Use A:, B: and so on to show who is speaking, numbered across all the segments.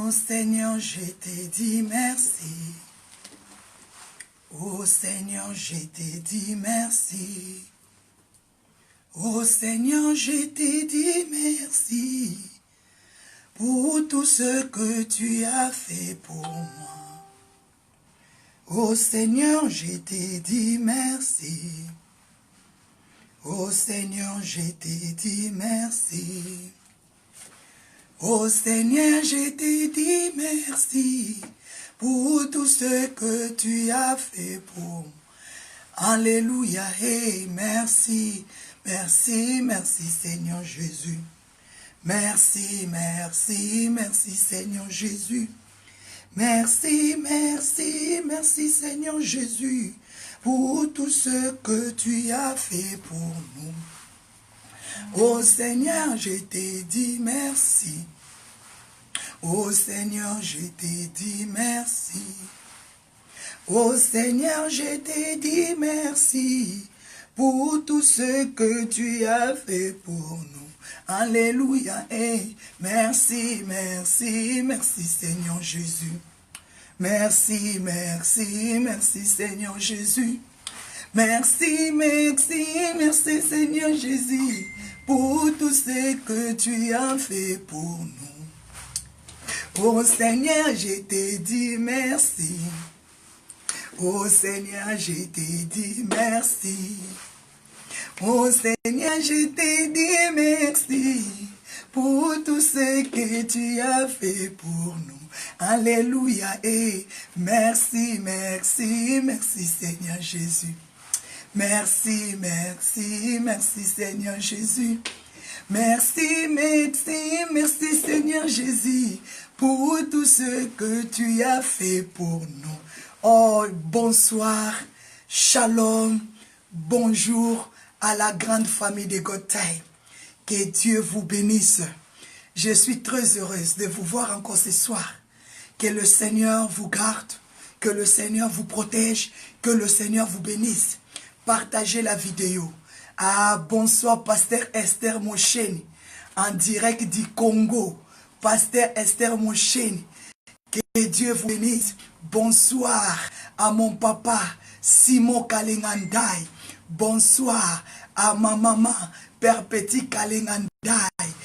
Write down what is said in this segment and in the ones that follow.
A: Oh Seigneur, je te dis merci. Oh Seigneur, je te dis merci. Oh Seigneur, je te dis merci pour tout ce que tu as fait pour moi. Oh Seigneur, je te dis merci. Oh Seigneur, je te dis merci. Oh Seigneur, je te dis merci pour tout ce que tu as fait pour moi. Alléluia, hey, merci, merci, merci Seigneur Jésus. Merci, merci, merci Seigneur Jésus. Merci, merci, merci Seigneur Jésus pour tout ce que tu as fait pour nous. Oh Seigneur, je te dis merci. Oh Seigneur, je te dis merci. Oh Seigneur, je te dis merci pour tout ce que tu as fait pour nous. Alléluia. Et merci, merci, merci Seigneur Jésus. Merci, merci, merci Seigneur Jésus. Merci, merci, merci Seigneur Jésus pour tout ce que tu as fait pour nous. Oh Seigneur, je te dis merci. Oh Seigneur, je te dis merci. Oh Seigneur, je te dis merci pour tout ce que tu as fait pour nous. Alléluia. Et merci, merci, merci Seigneur Jésus. Merci, merci, merci Seigneur Jésus. Merci, merci, merci Seigneur Jésus pour tout ce que tu as fait pour nous. Oh, bonsoir, shalom, bonjour à la grande famille de Gotaï. Que Dieu vous bénisse. Je suis très heureuse de vous voir encore ce soir. Que le Seigneur vous garde, que le Seigneur vous protège, que le Seigneur vous bénisse. Partagez la vidéo. Ah, bonsoir, Pasteur Esther Mosheni, en direct du Congo. Pasteur Esther Mosheni, que Dieu vous bénisse. Bonsoir à mon papa, Simon Kalingandai. Bonsoir à ma maman, Père Petit Kalingandai.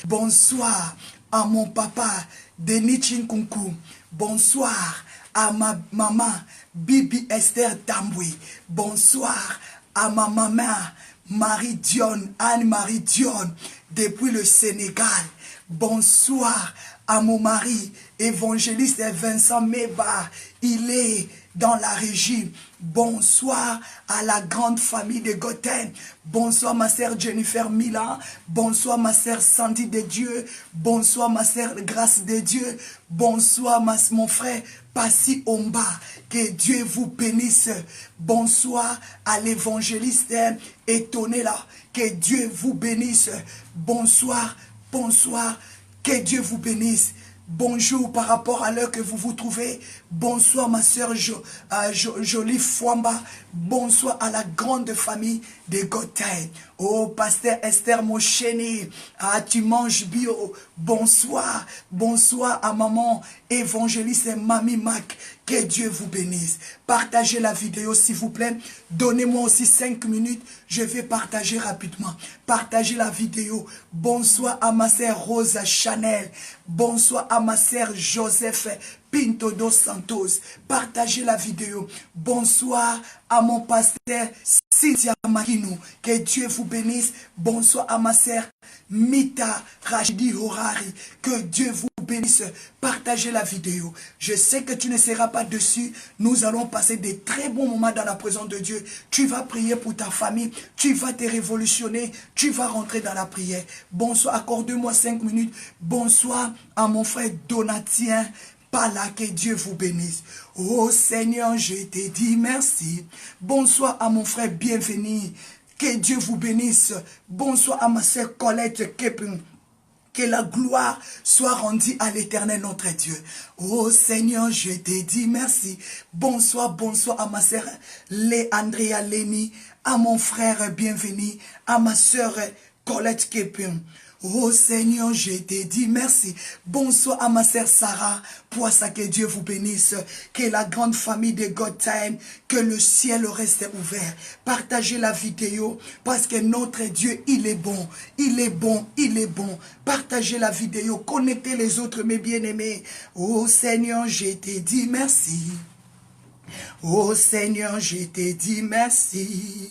A: Bonsoir à mon papa, Denis Chinkunku. Bonsoir à ma maman, Bibi Esther Tamboui. Bonsoir à ma maman, Marie Dion, Anne-Marie Dion, depuis le Sénégal. Bonsoir à mon mari, évangéliste Vincent Meba. Il est dans la régie. Bonsoir à la grande famille de Gothène. Bonsoir ma sœur Jennifer Milan. Bonsoir ma sœur Sandy de Dieu. Bonsoir ma sœur Grâce de Dieu. Bonsoir mon frère Passi Omba. Que Dieu vous bénisse. Bonsoir à l'évangéliste étonné là. Que Dieu vous bénisse. Bonsoir, bonsoir. Que Dieu vous bénisse. Bonjour par rapport à l'heure que vous vous trouvez. Bonsoir ma soeur Jolie Fouamba. Bonsoir à la grande famille de Gotaï. Oh, Pasteur Esther Mosheni. Ah, tu manges bio. Bonsoir. Bonsoir à maman évangéliste et Mamie Mac. Que Dieu vous bénisse. Partagez la vidéo s'il vous plaît. Donnez-moi aussi 5 minutes. Je vais partager rapidement. Partagez la vidéo. Bonsoir à ma sœur Rosa Chanel. Bonsoir à ma sœur Joseph Pinto dos Santos. Partagez la vidéo. Bonsoir à mon pasteur Cynthia Makino. Que Dieu vous bénisse. Bonsoir à ma sœur Mita Rachidi Horari. Que Dieu vous bénisse. Partagez la vidéo. Je sais que tu ne seras pas dessus. Nous allons passer des très bons moments dans la présence de Dieu. Tu vas prier pour ta famille. Tu vas te révolutionner. Tu vas rentrer dans la prière. Bonsoir. Accorde-moi 5 minutes. Bonsoir à mon frère Donatien. Par là, que Dieu vous bénisse. Oh Seigneur, je te dis merci. Bonsoir à mon frère Bienvenu. Que Dieu vous bénisse. Bonsoir à ma sœur Colette Kepin. Que la gloire soit rendue à l'Éternel notre Dieu. Oh Seigneur, je te dis merci. Bonsoir, bonsoir à ma sœur Andrea Leni, à mon frère Bienvenu, à ma sœur Colette Kepin. Oh Seigneur, je te dis merci. Bonsoir à ma sœur Sarah. Pour ça, que Dieu vous bénisse. Que la grande famille de God Time, que le ciel reste ouvert. Partagez la vidéo parce que notre Dieu, il est bon. Il est bon, il est bon. Partagez la vidéo. Connectez les autres, mes bien-aimés. Oh Seigneur, je te dis merci. Oh Seigneur, je te dis merci.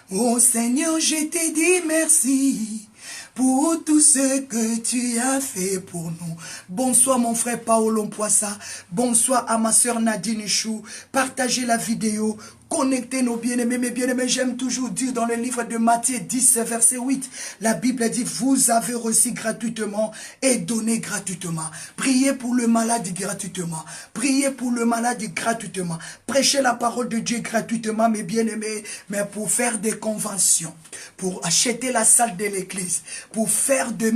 A: Oh Seigneur, je te dis merci pour tout ce que tu as fait pour nous. Bonsoir mon frère Paolo Mpoissa. Bonsoir à ma soeur Nadine Chou. Partagez la vidéo. Connectez nos bien-aimés, mes bien-aimés. J'aime toujours dire dans le livre de Matthieu 10, verset 8, la Bible dit, vous avez reçu gratuitement et donné gratuitement. Priez pour le malade gratuitement. Priez pour le malade gratuitement. Prêchez la parole de Dieu gratuitement, mes bien-aimés. Mais pour faire des conventions, pour acheter la salle de l'église, pour faire de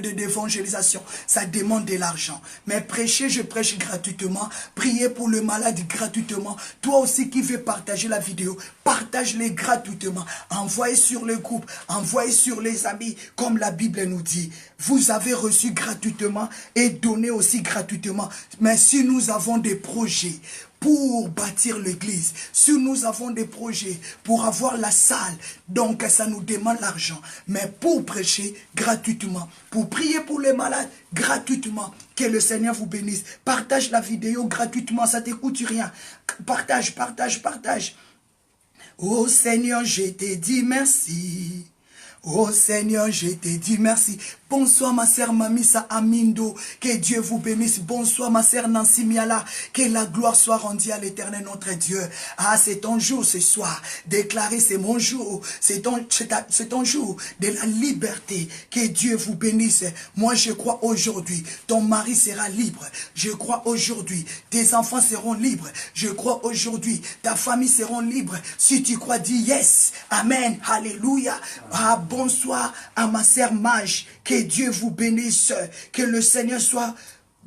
A: l'évangélisation, ça demande de l'argent. Mais prêcher, je prêche gratuitement. Priez pour le malade gratuitement. Toi aussi qui veux partager la vidéo, partage-les gratuitement. Envoyez sur le groupe, envoyez sur les amis, comme la Bible nous dit. Vous avez reçu gratuitement et donné aussi gratuitement. Mais si nous avons des projets pour bâtir l'église, si nous avons des projets pour avoir la salle, donc ça nous demande l'argent. Mais pour prêcher gratuitement, pour prier pour les malades gratuitement, que le Seigneur vous bénisse. Partage la vidéo gratuitement, ça ne te coûte rien. Partage, partage, partage. Oh Seigneur, je te dis merci. Oh Seigneur, je te dis merci. Bonsoir ma sœur Mamisa Amindo, que Dieu vous bénisse. Bonsoir ma sœur Nancy Miala, que la gloire soit rendue à l'éternel notre Dieu. Ah, c'est ton jour ce soir. Déclarer, c'est mon jour. C'est ton jour de la liberté. Que Dieu vous bénisse. Moi, je crois aujourd'hui, ton mari sera libre. Je crois aujourd'hui, tes enfants seront libres. Je crois aujourd'hui, ta famille sera libre. Si tu crois, dis yes. Amen. Alléluia. Ah, bonsoir à ma sœur Mage. Que Dieu vous bénisse, que le Seigneur soit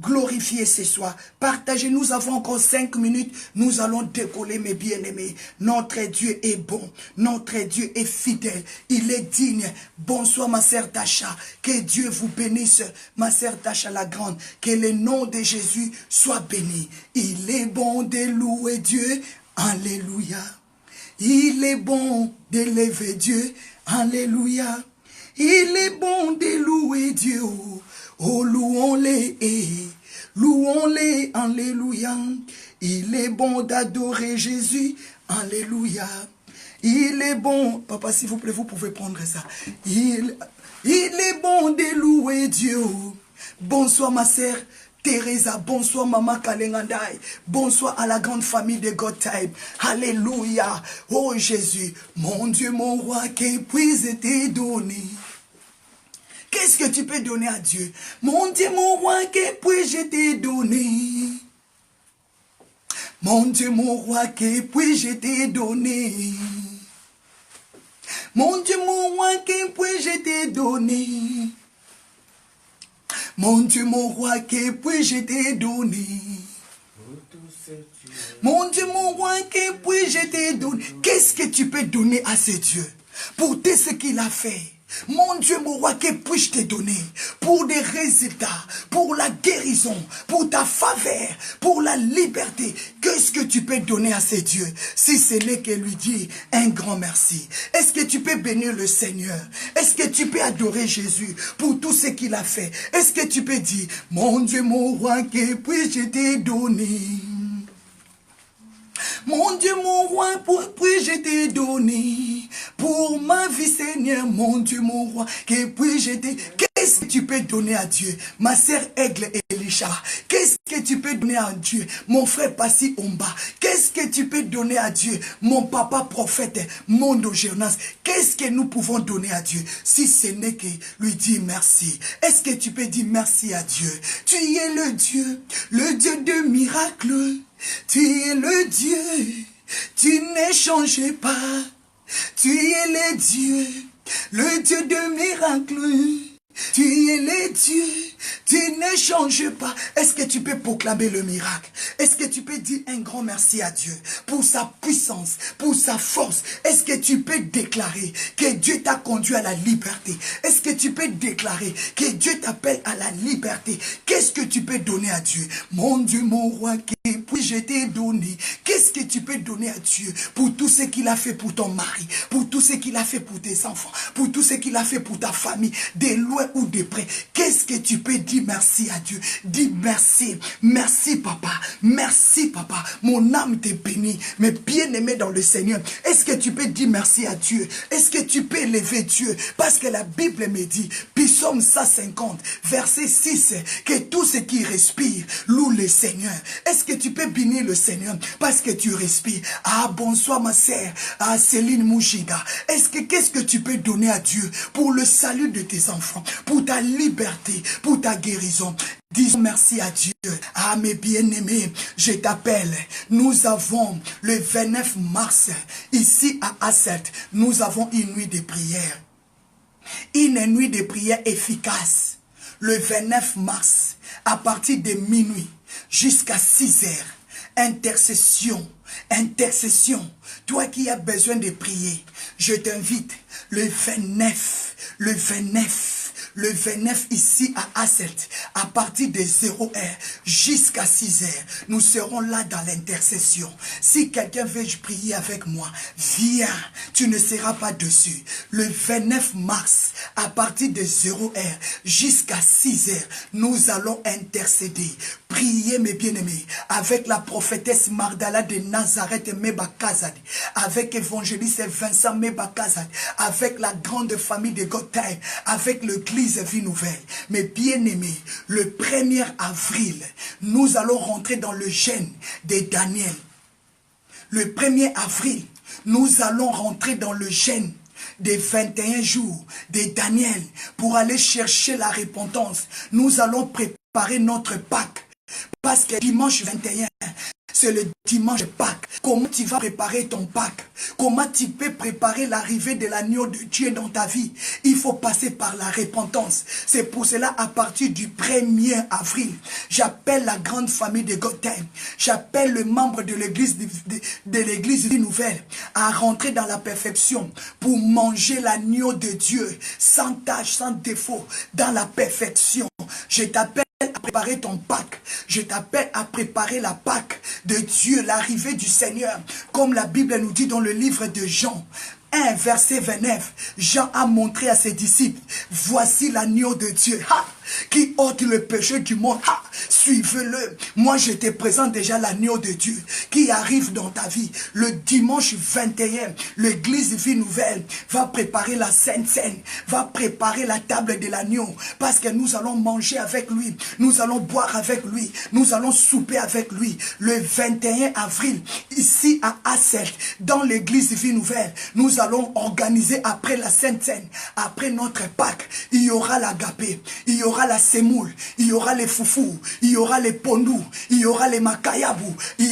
A: glorifié ce soir. Partagez, nous avons encore 5 minutes, nous allons décoller mes bien-aimés. Notre Dieu est bon, notre Dieu est fidèle, il est digne. Bonsoir ma sœur Tasha, que Dieu vous bénisse, ma sœur Tasha la grande, que le nom de Jésus soit béni. Il est bon de louer Dieu, alléluia. Il est bon d'élever Dieu, alléluia. Il est bon de louer Dieu, oh louons-les, louons-les, alléluia. Il est bon d'adorer Jésus, alléluia. Il est bon, papa s'il vous plaît, vous pouvez prendre ça. Il est bon de louer Dieu. Bonsoir ma sœur Teresa, bonsoir Maman Kalengandai, bonsoir à la grande famille de God Time. Alléluia. Oh Jésus, mon Dieu, mon roi, que puis te donner. Qu'est-ce que tu peux donner à Dieu? Mon Dieu, mon roi, que puis-je te donner? Mon Dieu, mon roi, que puis-je te donner? Mon Dieu, mon roi, que puis-je te donner? Mon Dieu, mon roi, que puis-je te donner? Mon Dieu, mon roi, que puis-je te donner? Qu'est-ce que tu peux donner à ce Dieu pour tout ce qu'il a fait? Mon Dieu, mon roi, que puis-je te donner pour des résultats, pour la guérison, pour ta faveur, pour la liberté? Qu'est-ce que tu peux donner à ces dieux si ce n'est que lui dire un grand merci? Est-ce que tu peux bénir le Seigneur? Est-ce que tu peux adorer Jésus pour tout ce qu'il a fait? Est-ce que tu peux dire, mon Dieu, mon roi, que puis-je te donner? Mon Dieu, mon roi, puis-je te donner pour ma vie, Seigneur? Mon Dieu, mon roi, que puis-je te... Qu'est-ce que tu peux donner à Dieu? Ma sœur Aigle Elisha, qu'est-ce que tu peux donner à Dieu? Mon frère Passi Omba, qu'est-ce que tu peux donner à Dieu? Mon papa prophète, Mondo Jonas, qu'est-ce que nous pouvons donner à Dieu? Si ce n'est que lui dire merci. Est-ce que tu peux dire merci à Dieu? Tu es le Dieu de miracles. Tu es le Dieu, tu n'es changé pas. Tu es le Dieu de miracles. Tu es le Dieu Tu ne changes pas. Est-ce que tu peux proclamer le miracle? Est-ce que tu peux dire un grand merci à Dieu pour sa puissance, pour sa force? Est-ce que tu peux déclarer que Dieu t'a conduit à la liberté? Est-ce que tu peux déclarer que Dieu t'appelle à la liberté? Qu'est-ce que tu peux donner à Dieu? Mon Dieu, mon roi, que puis-je t'ai donné? Qu'est-ce que tu peux donner à Dieu pour tout ce qu'il a fait pour ton mari, pour tout ce qu'il a fait pour tes enfants, pour tout ce qu'il a fait pour ta famille, de loin ou de près? Qu'est-ce que tu peux dire merci à Dieu? Dis merci, merci papa, merci papa, mon âme te bénit, mes bien-aimés dans le Seigneur. Est-ce que tu peux dire merci à Dieu? Est-ce que tu peux élever Dieu? Parce que la Bible me dit, Psaume 150, verset 6, que tout ce qui respire loue le Seigneur. Est-ce que tu peux bénir le Seigneur parce que tu respires? Ah, bonsoir ma sœur, ah, Céline Moujiga. Qu'est-ce que tu peux donner à Dieu pour le salut de tes enfants, pour ta liberté, pour ta guérison? Disons merci à Dieu. Ah, mes bien-aimés, je t'appelle. Nous avons le 29 mars, ici à Asset, nous avons une nuit de prière. Une nuit de prière efficace. Le 29 mars, à partir de minuit jusqu'à 6 heures. Intercession, intercession. Toi qui as besoin de prier, je t'invite le 29 ici à Asset, à partir de 0 heure jusqu'à 6 heures. Nous serons là dans l'intercession. Si quelqu'un veut prier avec moi, viens, tu ne seras pas dessus. Le 29 mars, à partir de 0 heure jusqu'à 6 heures, nous allons intercéder. Priez mes bien-aimés, avec la prophétesse Magdala de Nazareth Mebakazad, avec évangéliste Vincent Mebakazad, avec la grande famille de God Time, avec l'église Vie Nouvelle. Mes bien-aimés, le 1er avril, nous allons rentrer dans le jeûne de Daniel. Le 1er avril, nous allons rentrer dans le jeûne des 21 jours de Daniel pour aller chercher la repentance. Nous allons préparer notre Pâques. Parce que dimanche 21, c'est le dimanche de Pâques. Comment tu vas préparer ton Pâques? Comment tu peux préparer l'arrivée de l'agneau de Dieu dans ta vie? Il faut passer par la repentance. C'est pour cela, à partir du 1er avril, j'appelle la grande famille de God Time. J'appelle le membre de l'église de l'église Vie Nouvelle à rentrer dans la perfection pour manger l'agneau de Dieu sans tache, sans défaut, dans la perfection. Je t'appelle à préparer ton Pâques. Je t'appelle à préparer la Pâques de Dieu, l'arrivée du Seigneur. Comme la Bible nous dit dans le livre de Jean 1, verset 29, Jean a montré à ses disciples, voici l'agneau de Dieu. Ha! Qui ôte le péché du monde. Ha! Suivez-le. Moi, je te présente déjà l'agneau de Dieu qui arrive dans ta vie. Le dimanche 21, l'église Vie Nouvelle va préparer la Sainte Seine, va préparer la table de l'agneau, parce que nous allons manger avec lui, nous allons boire avec lui, nous allons souper avec lui. Le 21 avril, ici à Asset, dans l'église Vie Nouvelle, nous allons organiser après la Sainte Seine, après notre Pâques, il y aura l'agapé, il y aura la semoule, il y aura les foufous, il y aura les pondous, il y aura les makayabou, il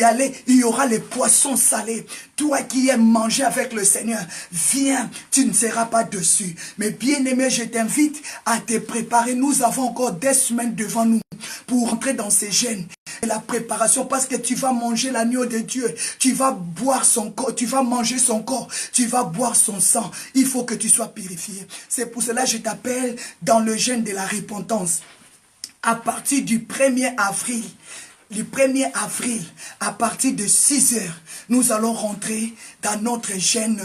A: y aura les poissons salés. Toi qui aimes manger avec le Seigneur, viens, tu ne seras pas dessus. Mais bien aimé, je t'invite à te préparer. Nous avons encore des semaines devant nous pour entrer dans ces jeûnes. La préparation, parce que tu vas manger l'agneau de Dieu, tu vas boire son corps, tu vas manger son corps, tu vas boire son sang. Il faut que tu sois purifié. C'est pour cela que je t'appelle dans le jeûne de la repentance. À partir du 1er avril, à partir de 6 heures, nous allons rentrer dans notre jeûne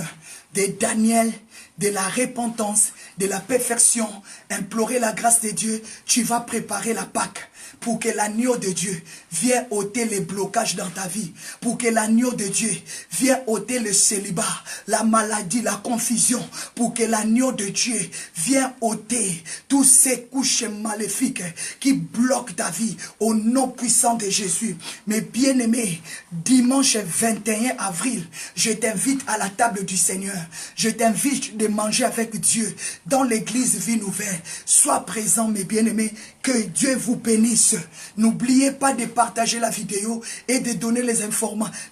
A: de Daniel, de la repentance, de la perfection, implorer la grâce de Dieu. Tu vas préparer la Pâque pour que l'agneau de Dieu vienne ôter les blocages dans ta vie, pour que l'agneau de Dieu vienne ôter le célibat, la maladie, la confusion, pour que l'agneau de Dieu vienne ôter toutes ces couches maléfiques qui bloquent ta vie au nom puissant de Jésus. Mes bien-aimés, dimanche 21 avril, je t'invite à la table du Seigneur. Je t'invite de manger avec Dieu dans l'église Vie Nouvelle. Sois présent, mes bien-aimés, Que Dieu vous bénisse. N'oubliez pas de partager la vidéo et de donner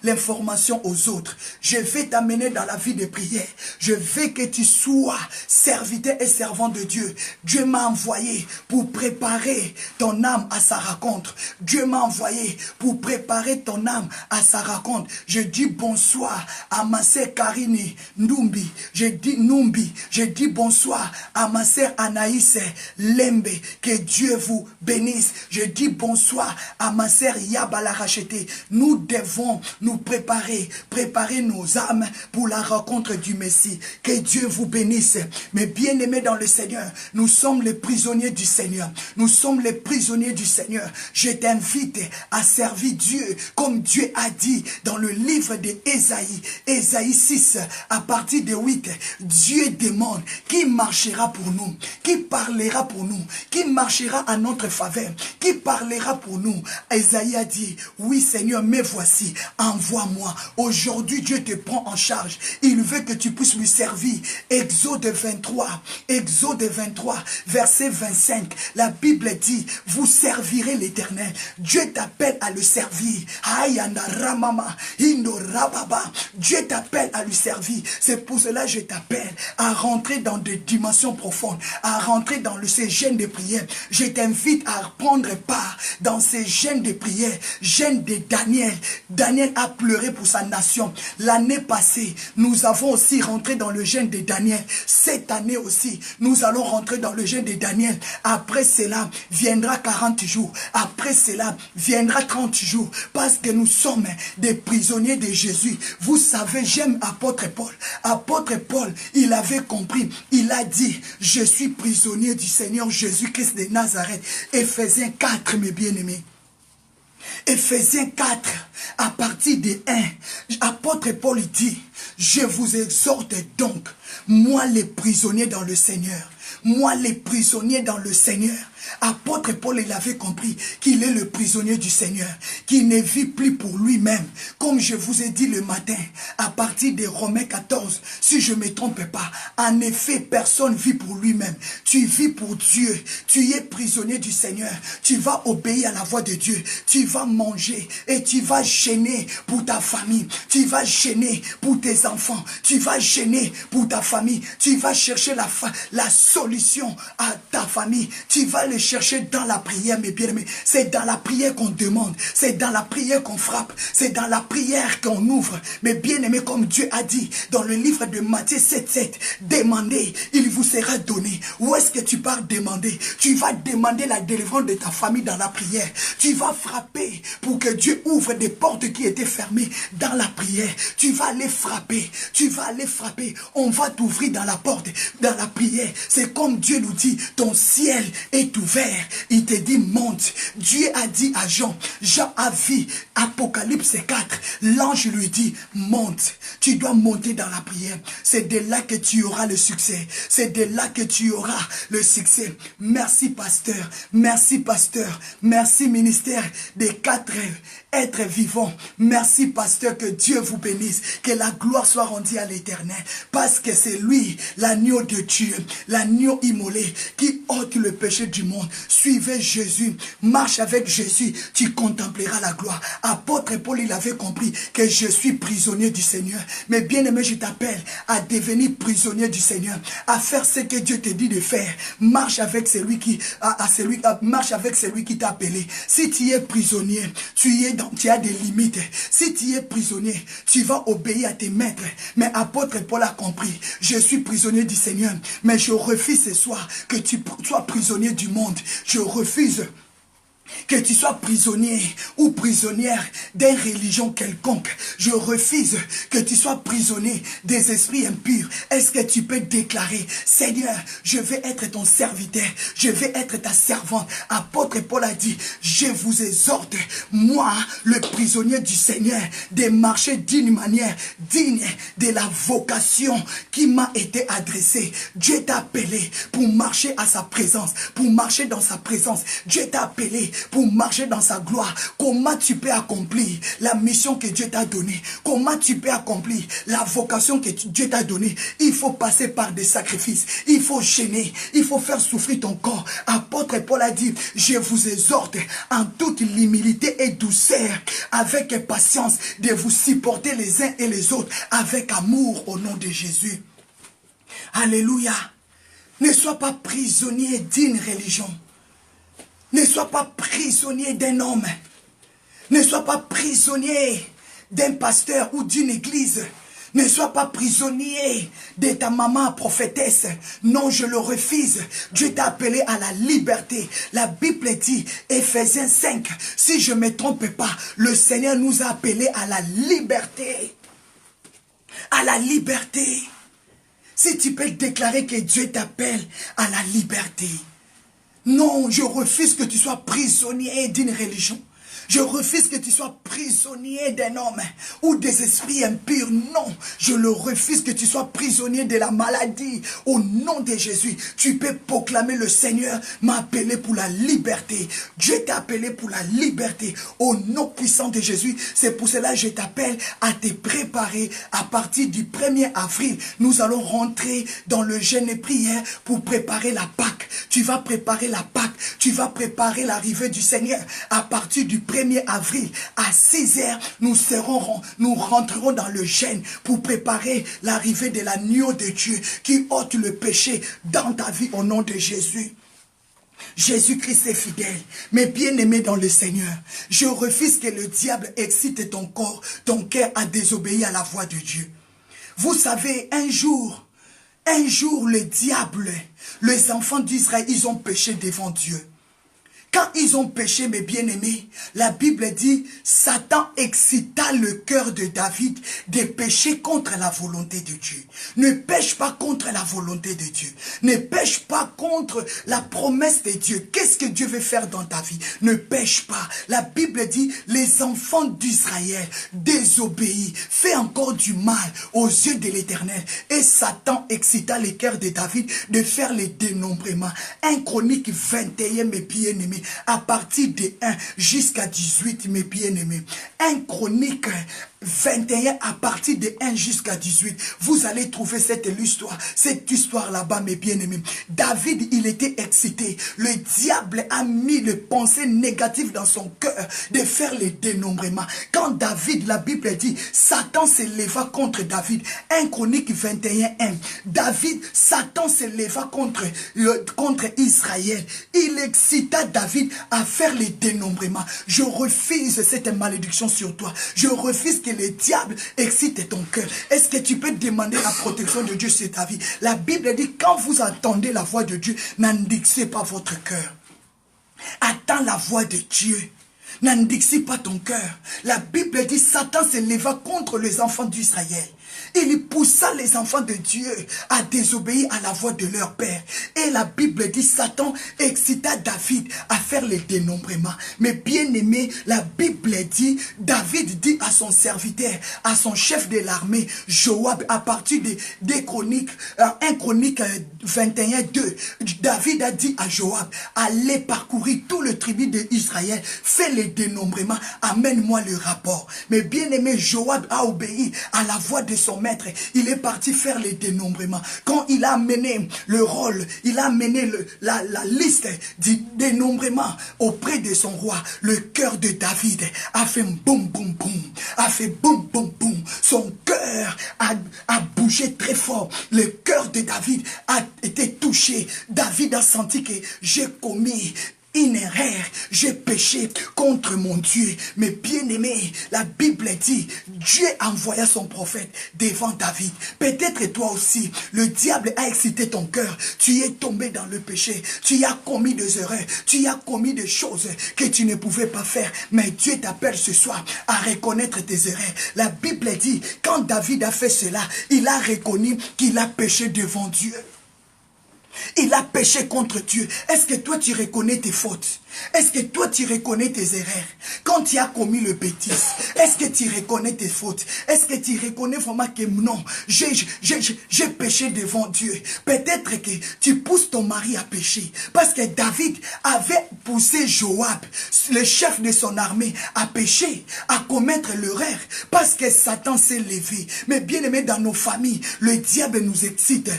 A: l'information aux autres. Je vais t'amener dans la vie de prière. Je veux que tu sois serviteur et servant de Dieu. Dieu m'a envoyé pour préparer ton âme à sa rencontre. Dieu m'a envoyé pour préparer ton âme à sa rencontre. Je dis bonsoir à ma sœur Karine Numbi. Je dis bonsoir à ma sœur Anaïs Lembe. Que Dieu vous bénisse. Je dis bonsoir à ma sœur Yabala Racheté. Nous devons nous préparer nos âmes pour la rencontre du Messie. Que Dieu vous bénisse. Mes bien-aimés dans le Seigneur, nous sommes les prisonniers du Seigneur. Nous sommes les prisonniers du Seigneur. Je t'invite à servir Dieu comme Dieu a dit dans le livre d'Ésaïe, Ésaïe 6, à partir de 8. Dieu demande qui marchera pour nous, qui parlera pour nous, qui marchera à notre faveur, qui parlera pour nous. Ésaïe a dit, oui Seigneur, mais voici, envoie-moi. Aujourd'hui, Dieu te prend en charge. Il veut que tu puisses lui servir. Exode 23, verset 25. La Bible dit, vous servirez l'Éternel. Dieu t'appelle à le servir. Dieu t'appelle à lui servir. C'est pour cela que je t'appelle à rentrer dans des dimensions profondes, à rentrer dans ces jeûnes de prière. Je t'invite à prendre part dans ces jeûnes de prière. Jeûne de Daniel. Daniel a pleuré pour sa nation. L'année passée, nous avons aussi rentré dans le jeûne de Daniel. Cette année aussi, nous allons rentrer dans le jeûne de Daniel. Après cela, viendra 40 jours. Après cela, viendra 30 jours. Parce que nous sommes des prisonniers de Jésus. Vous savez, j'aime apôtre Paul. Apôtre Paul, il avait compris. Il a dit, je suis prisonnier du Seigneur Jésus-Christ de Nazareth. Éphésiens 4, mes bien-aimés. Éphésiens 4, à partir de 1, apôtre Paul dit, je vous exhorte donc, moi les prisonniers dans le Seigneur, moi les prisonniers dans le Seigneur. Apôtre Paul, il avait compris qu'il est le prisonnier du Seigneur, qu'il ne vit plus pour lui-même. Comme je vous ai dit le matin, à partir de Romains 14, si je ne me trompe pas, en effet, personne vit pour lui-même. Tu vis pour Dieu. Tu es prisonnier du Seigneur. Tu vas obéir à la voix de Dieu. Tu vas manger et tu vas gêner pour ta famille. Tu vas gêner pour tes enfants. Tu vas gêner pour ta famille. Tu vas chercher la solution à ta famille. Tu vas le chercher dans la prière, mes bien-aimés. C'est dans la prière qu'on demande. C'est dans la prière qu'on frappe. C'est dans la prière qu'on ouvre. Mais bien-aimés, comme Dieu a dit dans le livre de Matthieu 7:7, demandez, il vous sera donné. Où est-ce que tu pars demander? Tu vas demander la délivrance de ta famille dans la prière. Tu vas frapper pour que Dieu ouvre des portes qui étaient fermées dans la prière. Tu vas aller frapper. Tu vas aller frapper. On va t'ouvrir dans la porte, dans la prière. C'est comme Dieu nous dit, ton ciel est ouvert. Il te dit monte. Dieu a dit à Jean, Jean a vu Apocalypse 4, l'ange lui dit monte. Tu dois monter dans la prière. C'est de là que tu auras le succès. C'est de là que tu auras le succès. Merci pasteur. Merci pasteur. Merci ministère des 4 êtres vivants. Merci pasteur, que Dieu vous bénisse. Que la gloire soit rendue à l'Éternel. Parce que c'est lui, l'agneau de Dieu, l'agneau immolé qui ôte le péché du monde. Suivez Jésus, marche avec Jésus, tu contempleras la gloire. Apôtre Paul, il avait compris que je suis prisonnier du Seigneur. Mais bien aimé, je t'appelle à devenir prisonnier du Seigneur, à faire ce que Dieu te dit de faire. Marche avec celui qui marche avec celui qui t'a appelé. Si tu es prisonnier, tu as des limites. Si tu es prisonnier, tu vas obéir à tes maîtres. Mais apôtre Paul a compris, je suis prisonnier du Seigneur, mais je refuse ce soir que tu sois prisonnier du monde. Je refuse que tu sois prisonnier ou prisonnière d'une religion quelconque. Je refuse que tu sois prisonnier des esprits impurs. Est-ce que tu peux déclarer, Seigneur, je vais être ton serviteur, je vais être ta servante. Apôtre Paul a dit, je vous exhorte, moi, le prisonnier du Seigneur, de marcher d'une manière digne de la vocation qui m'a été adressée. Dieu t'a appelé pour marcher à sa présence, pour marcher dans sa présence. Dieu t'a appelé pour marcher dans sa gloire. Comment tu peux accomplir la mission que Dieu t'a donnée? Comment tu peux accomplir la vocation que Dieu t'a donnée? Il faut passer par des sacrifices. Il faut gêner. Il faut faire souffrir ton corps. Apôtre Paul a dit, je vous exhorte en toute humilité et douceur, avec patience, de vous supporter les uns et les autres, avec amour au nom de Jésus. Alléluia. Ne sois pas prisonnier d'une religion. Ne sois pas prisonnier d'un homme. Ne sois pas prisonnier d'un pasteur ou d'une église. Ne sois pas prisonnier de ta maman prophétesse. Non, je le refuse. Dieu t'a appelé à la liberté. La Bible dit, Ephésiens 5, si je ne me trompe pas, le Seigneur nous a appelés à la liberté. À la liberté. Si tu peux déclarer que Dieu t'appelle à la liberté. Non, je refuse que tu sois prisonnier d'une religion. Je refuse que tu sois prisonnier d'un homme ou des esprits impurs. Non, je le refuse que tu sois prisonnier de la maladie. Au nom de Jésus, tu peux proclamer le Seigneur m'a appelé pour la liberté. Dieu t'a appelé pour la liberté. Au nom puissant de Jésus, c'est pour cela que je t'appelle à te préparer. À partir du 1er avril, nous allons rentrer dans le jeûne et prière pour préparer la Pâque. Tu vas préparer la Pâque. Tu vas préparer l'arrivée du Seigneur. À partir du 1er avril, à 6 heures, nous rentrerons dans le jeûne pour préparer l'arrivée de l'agneau de Dieu qui ôte le péché dans ta vie au nom de Jésus. Jésus-Christ est fidèle, mais bien-aimé dans le Seigneur. Je refuse que le diable excite ton corps, ton cœur à désobéir à la voix de Dieu. Vous savez, un jour, le diable, les enfants d'Israël, ils ont péché devant Dieu. Quand ils ont péché, mes bien-aimés, la Bible dit, Satan excita le cœur de David de pécher contre la volonté de Dieu. Ne pêche pas contre la volonté de Dieu. Ne pêche pas contre la promesse de Dieu. Qu'est-ce que Dieu veut faire dans ta vie? Ne pêche pas. La Bible dit, les enfants d'Israël désobéissent, fait encore du mal aux yeux de l'Éternel. Et Satan excita le cœur de David de faire les dénombrements. 1 Chronique 21, mes bien-aimés. À partir de 1 jusqu'à 18, mes bien-aimés. 1 Chronique 21, à partir de 1 jusqu'à 18, vous allez trouver cette histoire là-bas, mes bien-aimés. David, il était excité. Le diable a mis les pensées négatives dans son cœur de faire les dénombrements. Quand David, la Bible dit, Satan se leva contre David. 1 Chronique 21, 1. David, Satan se leva contre Israël. Il excita David à faire les dénombrements. Je refuse cette malédiction sur toi. Je refuse que le diable excite ton cœur. Est-ce que tu peux demander la protection de Dieu sur ta vie? La Bible dit, quand vous entendez la voix de Dieu, n'endixez pas votre cœur. Attends la voix de Dieu. N'endixez pas ton cœur. La Bible dit, Satan se leva contre les enfants d'Israël. Il poussa les enfants de Dieu à désobéir à la voix de leur père. Et la Bible dit, Satan excita David à faire les dénombrements. Mais bien aimé, la Bible dit, David dit à son serviteur, à son chef de l'armée, Joab, à partir des Chroniques, 1 Chronique 21, 2, David a dit à Joab, allez parcourir tout le tribu d'Israël, fais les dénombrements, amène-moi le rapport. Mais bien aimé, Joab a obéi à la voix de son maître. Il est parti faire les dénombrements. Quand il a mené le rôle, il a mené la liste du dénombrement auprès de son roi, le cœur de David a fait boum boum boum, a fait boum boum boum. Son cœur a bougé très fort. Le cœur de David a été touché. David a senti que j'ai commis une erreur, j'ai péché contre mon Dieu. Mais bien aimé, la Bible dit, Dieu envoya son prophète devant David. Peut-être toi aussi, le diable a excité ton cœur. Tu es tombé dans le péché. Tu as commis des erreurs. Tu as commis des choses que tu ne pouvais pas faire. Mais Dieu t'appelle ce soir à reconnaître tes erreurs. La Bible dit, quand David a fait cela, il a reconnu qu'il a péché devant Dieu. Il a péché contre Dieu. Est-ce que toi tu reconnais tes fautes? Est-ce que toi tu reconnais tes erreurs? Quand tu as commis le bêtise, est-ce que tu reconnais tes fautes? Est-ce que tu reconnais vraiment que non, j'ai péché devant Dieu? Peut-être que tu pousses ton mari à pécher. Parce que David avait poussé Joab, le chef de son armée, à pécher, à commettre l'erreur. Parce que Satan s'est levé. Mais bien aimé, dans nos familles, le diable nous excite,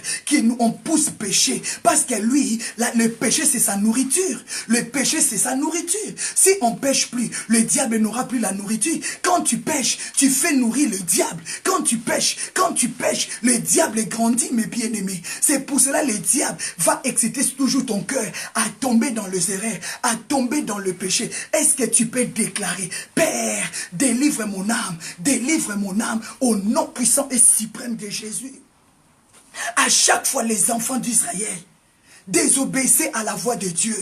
A: on pousse pécher. Parce que lui, le péché c'est sa nourriture. Le péché c'est sa nourriture. Si on pêche plus, le diable n'aura plus la nourriture. Quand tu pêches, tu fais nourrir le diable. Quand tu pêches, le diable grandit, mes bien-aimés. C'est pour cela que le diable va exciter toujours ton cœur à tomber dans le erreur, à tomber dans le péché. Est-ce que tu peux déclarer, Père, délivre mon âme au nom puissant et suprême de Jésus. À chaque fois, les enfants d'Israël désobéissaient à la voix de Dieu.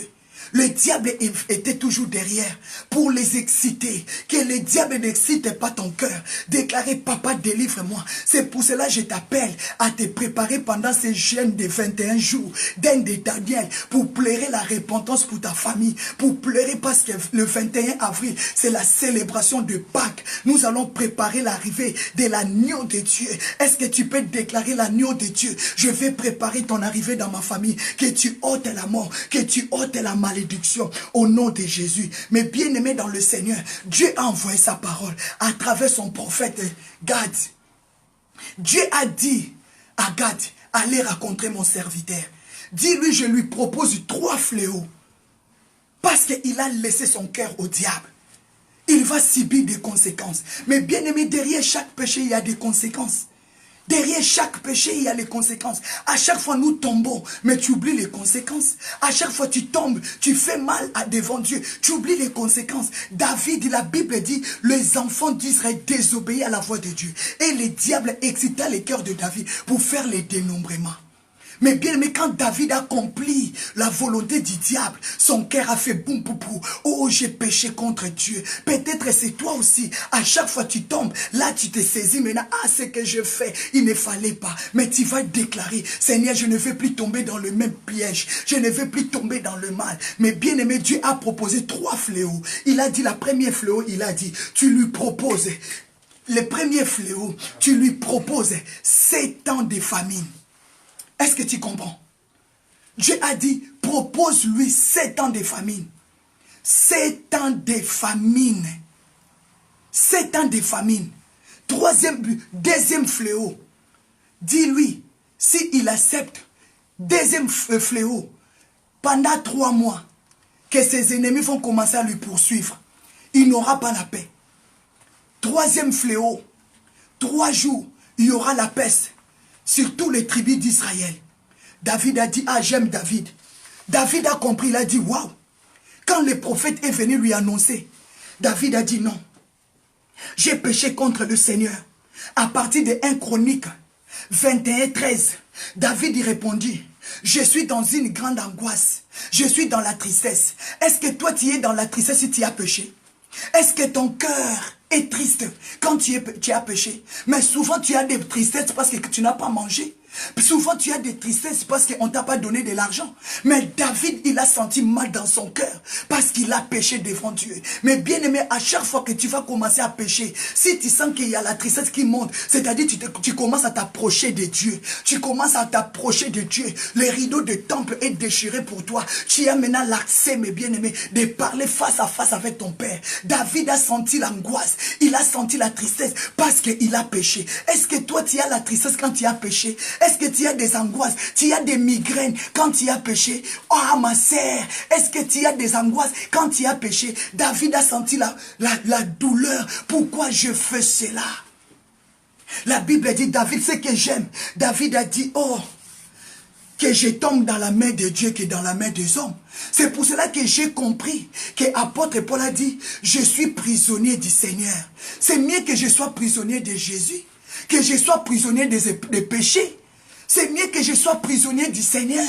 A: Le diable était toujours derrière pour les exciter. Que le diable n'excite pas ton cœur. Déclarer, papa, délivre-moi. C'est pour cela que je t'appelle à te préparer pendant ces jeûnes de 21 jours, d'un de Daniel, pour pleurer la repentance pour ta famille. Pour pleurer parce que le 21 avril, c'est la célébration de Pâques. Nous allons préparer l'arrivée de l'agneau de Dieu. Est-ce que tu peux déclarer l'agneau de Dieu? Je vais préparer ton arrivée dans ma famille. Que tu ôtes la mort, que tu ôtes la malédiction. Au nom de Jésus. Mais bien aimé dans le Seigneur, Dieu a envoyé sa parole à travers son prophète Gad. Dieu a dit à Gad, allez rencontrer mon serviteur. Dis-lui, je lui propose 3 fléaux. Parce qu'il a laissé son cœur au diable. Il va subir des conséquences. Mais bien aimé, derrière chaque péché, il y a des conséquences. Derrière chaque péché, il y a les conséquences. À chaque fois, nous tombons, mais tu oublies les conséquences. À chaque fois, tu tombes, tu fais mal devant Dieu. Tu oublies les conséquences. David, la Bible dit, les enfants d'Israël désobéirent à la voix de Dieu. Et le diable excita les cœurs de David pour faire les dénombrements. Mais bien aimé, quand David a accompli la volonté du diable, son cœur a fait boum boum boum. Oh, j'ai péché contre Dieu. Peut-être c'est toi aussi. À chaque fois tu tombes, là tu te saisis maintenant. Ah, ce que je fais, il ne fallait pas. Mais tu vas déclarer, Seigneur, je ne vais plus tomber dans le même piège. Je ne vais plus tomber dans le mal. Mais bien aimé, Dieu a proposé 3 fléaux. Il a dit, la première fléau, il a dit, tu lui proposes. Le premier fléau, tu lui proposes 7 ans de famine. Est-ce que tu comprends? Dieu a dit, propose-lui 7 ans de famine. 7 ans de famine. 7 ans de famine. Deuxième fléau. Dis-lui, s'il accepte, deuxième fléau, pendant 3 mois, que ses ennemis vont commencer à lui poursuivre. Il n'aura pas la paix. Troisième fléau, 3 jours, il y aura la peste. Sur tous les tribus d'Israël. David a dit, ah, j'aime David. David a compris, il a dit, waouh. Quand le prophète est venu lui annoncer, David a dit non. J'ai péché contre le Seigneur. À partir de 1 Chronique 21, 13, David y répondit, je suis dans une grande angoisse. Je suis dans la tristesse. Est-ce que toi tu es dans la tristesse si tu as péché? Est-ce que ton cœur est triste quand tu as péché? Mais souvent tu as des tristesses parce que tu n'as pas mangé. Souvent tu as des tristesses parce qu'on ne t'a pas donné de l'argent. Mais David, il a senti mal dans son cœur parce qu'il a péché devant Dieu. Mais bien aimé, à chaque fois que tu vas commencer à pécher, si tu sens qu'il y a la tristesse qui monte, c'est-à-dire tu commences à t'approcher de Dieu. Tu commences à t'approcher de Dieu. Le rideau de temple est déchiré pour toi. Tu as maintenant l'accès, mes bien-aimés, de parler face à face avec ton Père. David a senti l'angoisse. Il a senti la tristesse parce qu'il a péché. Est-ce que toi tu as la tristesse quand tu as péché? Est-ce que tu as des angoisses? Tu as des migraines quand tu as péché? Oh ma sœur, est-ce que tu as des angoisses quand tu as péché? David a senti la douleur. Pourquoi je fais cela? La Bible dit, David, ce que j'aime. David a dit, oh, que je tombe dans la main de Dieu que dans la main des hommes. C'est pour cela que j'ai compris que l'apôtre Paul a dit, je suis prisonnier du Seigneur. C'est mieux que je sois prisonnier de Jésus, que je sois prisonnier des péchés. C'est mieux que je sois prisonnier du Seigneur.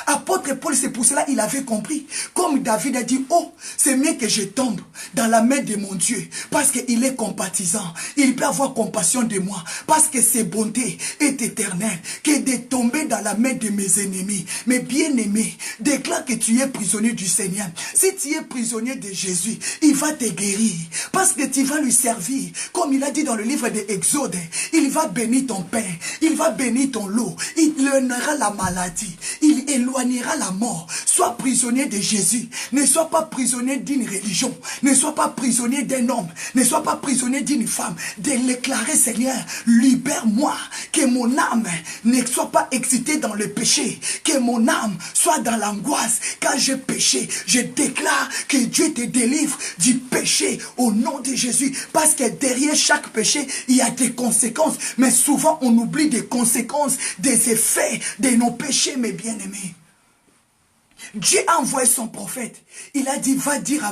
A: Apôtre Paul, c'est pour cela qu'il avait compris. Comme David a dit, oh, c'est mieux que je tombe dans la main de mon Dieu. Parce qu'il est compatissant. Il peut avoir compassion de moi. Parce que ses bontés est éternelle. Que de tomber dans la main de mes ennemis. Mais bien-aimé, déclare que tu es prisonnier du Seigneur. Si tu es prisonnier de Jésus, il va te guérir. Parce que tu vas lui servir. Comme il a dit dans le livre de Exode, il va bénir ton pain. Il va bénir ton lot. Il éloignera la maladie. Il éloignera la mort. Sois prisonnier de Jésus. Ne sois pas prisonnier d'une religion. Ne sois pas prisonnier d'un homme. Ne sois pas prisonnier d'une femme. De déclarer, Seigneur, libère-moi. Que mon âme ne soit pas excitée dans le péché. Que mon âme soit dans l'angoisse. Quand j'ai péché, je déclare que Dieu te délivre du péché au nom de Jésus. Parce que derrière chaque péché, il y a des conséquences. Mais souvent, on oublie des conséquences, des effets de nos péchés, mes bien-aimés. Dieu a envoyé son prophète. Il a dit, va dire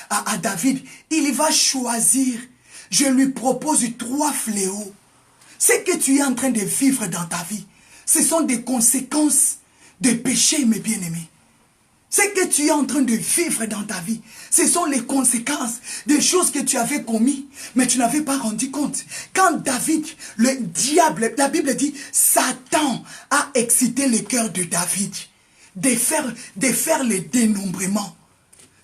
A: à David, il va choisir. Je lui propose 3 fléaux. Ce que tu es en train de vivre dans ta vie, ce sont des conséquences de péché, mes bien-aimés. Ce que tu es en train de vivre dans ta vie, ce sont les conséquences des choses que tu avais commises, mais tu n'avais pas rendu compte. Quand David, le diable, la Bible dit, Satan a excité le cœur de David de faire le dénombrement,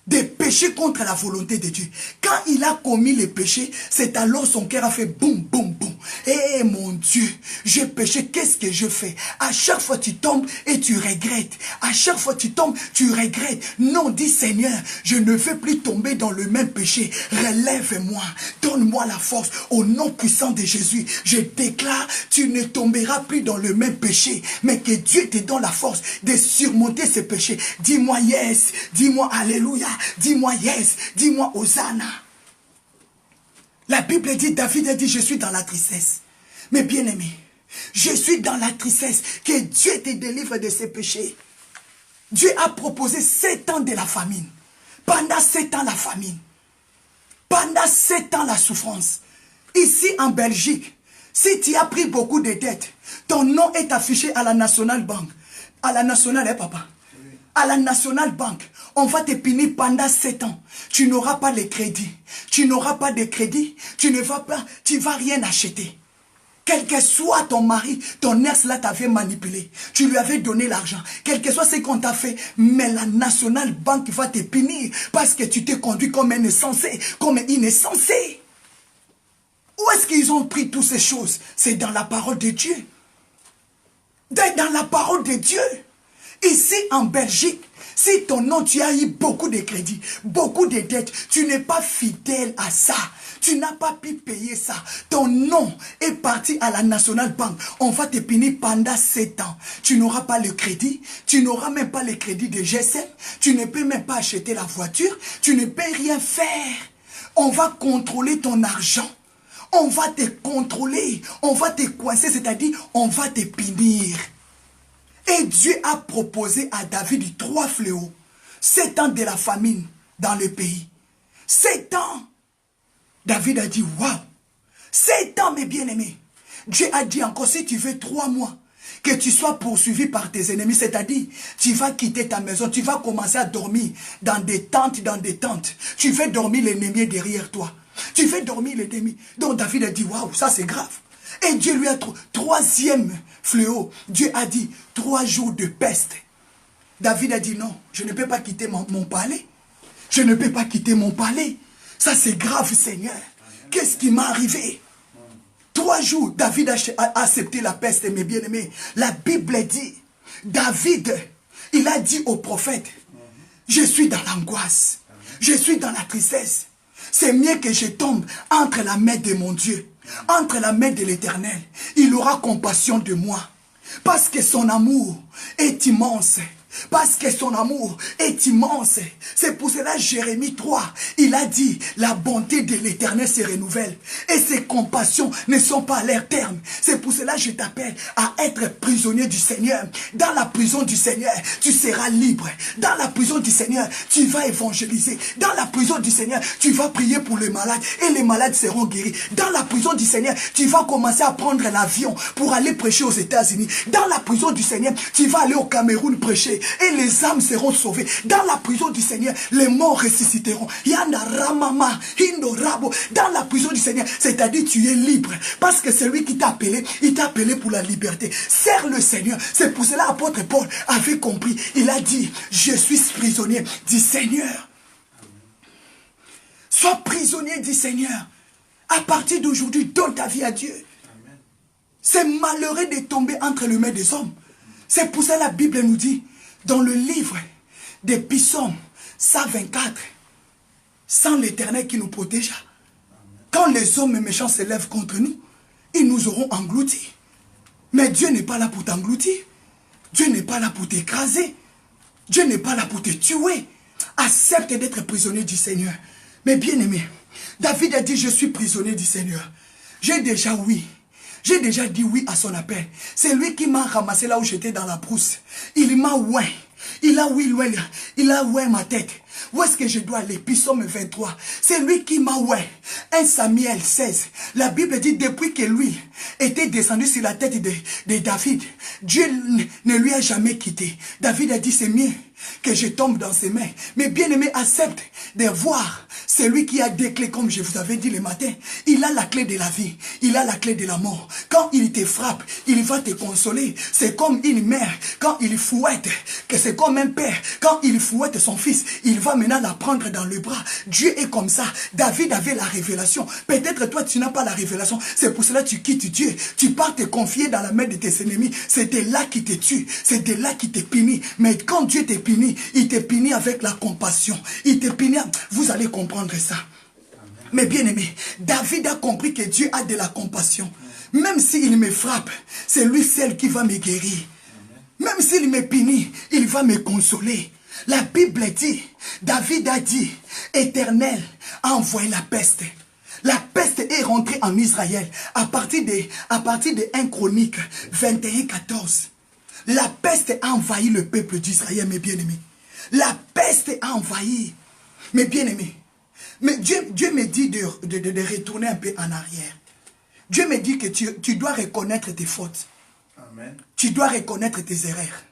A: de pécher contre la volonté de Dieu. Quand il a commis le péché, c'est alors son cœur a fait boum, boum, boum. Eh mon Dieu, j'ai péché, qu'est-ce que je fais? À chaque fois tu tombes et tu regrettes. À chaque fois tu tombes, tu regrettes. Non, dis Seigneur, je ne veux plus tomber dans le même péché. Relève-moi, donne-moi la force. Au nom puissant de Jésus, je déclare, tu ne tomberas plus dans le même péché, mais que Dieu te donne la force de surmonter ce péché. Dis-moi yes, dis-moi alléluia. Dis-moi yes, dis-moi Hosanna. La Bible dit, David a dit, je suis dans la tristesse. Mais bien aimé, je suis dans la tristesse, que Dieu te délivre de ses péchés. Dieu a proposé 7 ans de la famine. Pendant 7 ans la famine. Pendant 7 ans la souffrance. Ici en Belgique, si tu as pris beaucoup de dettes, ton nom est affiché à la National Bank. À la National, hein papa? À la National Bank, on va te punir pendant 7 ans. Tu n'auras pas les crédits. Tu n'auras pas de crédit. Tu vas rien acheter. Quel que soit ton mari, ton ex là t'avait manipulé. Tu lui avais donné l'argent. Quel que soit ce qu'on t'a fait, mais la National Bank va te punir parce que tu t'es conduit comme un insensé, comme un insensé. Où est-ce qu'ils ont pris toutes ces choses? C'est dans la parole de Dieu. Dans la parole de Dieu. Ici en Belgique, si ton nom, tu as eu beaucoup de crédits, beaucoup de dettes, tu n'es pas fidèle à ça. Tu n'as pas pu payer ça. Ton nom est parti à la National Bank. On va te punir pendant 7 ans. Tu n'auras pas le crédit. Tu n'auras même pas le crédit de GSM. Tu ne peux même pas acheter la voiture. Tu ne peux rien faire. On va contrôler ton argent. On va te contrôler. On va te coincer, c'est-à-dire on va te punir. Et Dieu a proposé à David 3 fléaux. 7 ans de la famine dans le pays. 7 ans. David a dit, waouh. 7 ans, mes bien-aimés. Dieu a dit encore, si tu veux 3 mois, que tu sois poursuivi par tes ennemis, c'est-à-dire, tu vas quitter ta maison, tu vas commencer à dormir dans des tentes, Tu veux dormir l'ennemi derrière toi. Tu veux dormir l'ennemi. Donc David a dit, waouh, ça c'est grave. Et Dieu lui a trouvé 3e fléau. Dieu a dit 3 jours de peste. David a dit non, je ne peux pas quitter mon palais. Je ne peux pas quitter mon palais. Ça c'est grave, Seigneur. Qu'est-ce qui m'est arrivé? 3 jours, David a accepté la peste, mes bien-aimés. La Bible dit, David, il a dit au prophète, je suis dans l'angoisse. Je suis dans la tristesse. C'est mieux que je tombe entre la main de mon Dieu. Entre la main de l'Éternel, il aura compassion de moi. Parce que son amour est immense. Parce que son amour est immense. C'est pour cela Jérémie 3, il a dit, la bonté de l'Éternel se renouvelle. Et ses compassions ne sont pas à leur terme. C'est pour cela je t'appelle à être prisonnier du Seigneur. Dans la prison du Seigneur, tu seras libre. Dans la prison du Seigneur, tu vas évangéliser. Dans la prison du Seigneur, tu vas prier pour les malades et les malades seront guéris. Dans la prison du Seigneur, tu vas commencer à prendre l'avion pour aller prêcher aux États-Unis. Dans la prison du Seigneur, tu vas aller au Cameroun prêcher et les âmes seront sauvées. Dans la prison du Seigneur, les morts ressusciteront. Yana Ramama, Hindorabo. Dans la prison du Seigneur, c'est-à-dire tu es libre. Parce que celui qui t'a appelé, il t'a appelé pour la liberté. Sers le Seigneur. C'est pour cela l'apôtre Paul avait compris. Il a dit, je suis prisonnier du Seigneur. Sois prisonnier du Seigneur. À partir d'aujourd'hui, donne ta vie à Dieu. C'est malheureux de tomber entre les mains des hommes. C'est pour ça la Bible nous dit, dans le livre des Psaumes 124, sans l'Éternel qui nous protégea, quand les hommes méchants se lèvent contre nous, ils nous auront engloutis. Mais Dieu n'est pas là pour t'engloutir. Dieu n'est pas là pour t'écraser. Dieu n'est pas là pour te tuer. Accepte d'être prisonnier du Seigneur. Mais bien aimé, David a dit, je suis prisonnier du Seigneur. J'ai déjà dit oui à son appel. C'est lui qui m'a ramassé là où j'étais dans la brousse. Il m'a oué. Il a oué ma tête. Où est-ce que je dois aller? Psaume 23. C'est lui qui m'a oué. 1 Samuel 16. La Bible dit, depuis que lui était descendu sur la tête de David, Dieu ne lui a jamais quitté. David a dit, c'est mieux que je tombe dans ses mains. Mais bien aimé, accepte de voir celui qui a des clés, comme je vous avais dit le matin. Il a la clé de la vie. Il a la clé de la mort. Quand il te frappe, il va te consoler. C'est comme une mère, quand il fouette, que c'est comme un père. Quand il fouette son fils, il va maintenant la prendre dans le bras. Dieu est comme ça. David avait la révélation. Peut-être toi, tu n'as pas la révélation. C'est pour cela que tu quittes Dieu. Tu pars te confier dans la main de tes ennemis. C'est de là qui te tue. C'est de là qui te punit. Mais quand Dieu te punit, il te punit avec la compassion. Il te punit. Vous allez comprendre ça. Mais bien aimé, David a compris que Dieu a de la compassion. Même s'il me frappe, c'est lui seul qui va me guérir. Même s'il me punit, il va me consoler. La Bible dit, David a dit, Éternel a envoyé la peste. La peste est rentrée en Israël à partir de 1 Chronique 21, 14. La peste a envahi le peuple d'Israël, mes bien-aimés. La peste a envahi, mes bien-aimés. Mais Dieu me dit de retourner un peu en arrière. Dieu me dit que tu dois reconnaître tes fautes. Amen. Tu dois reconnaître tes erreurs.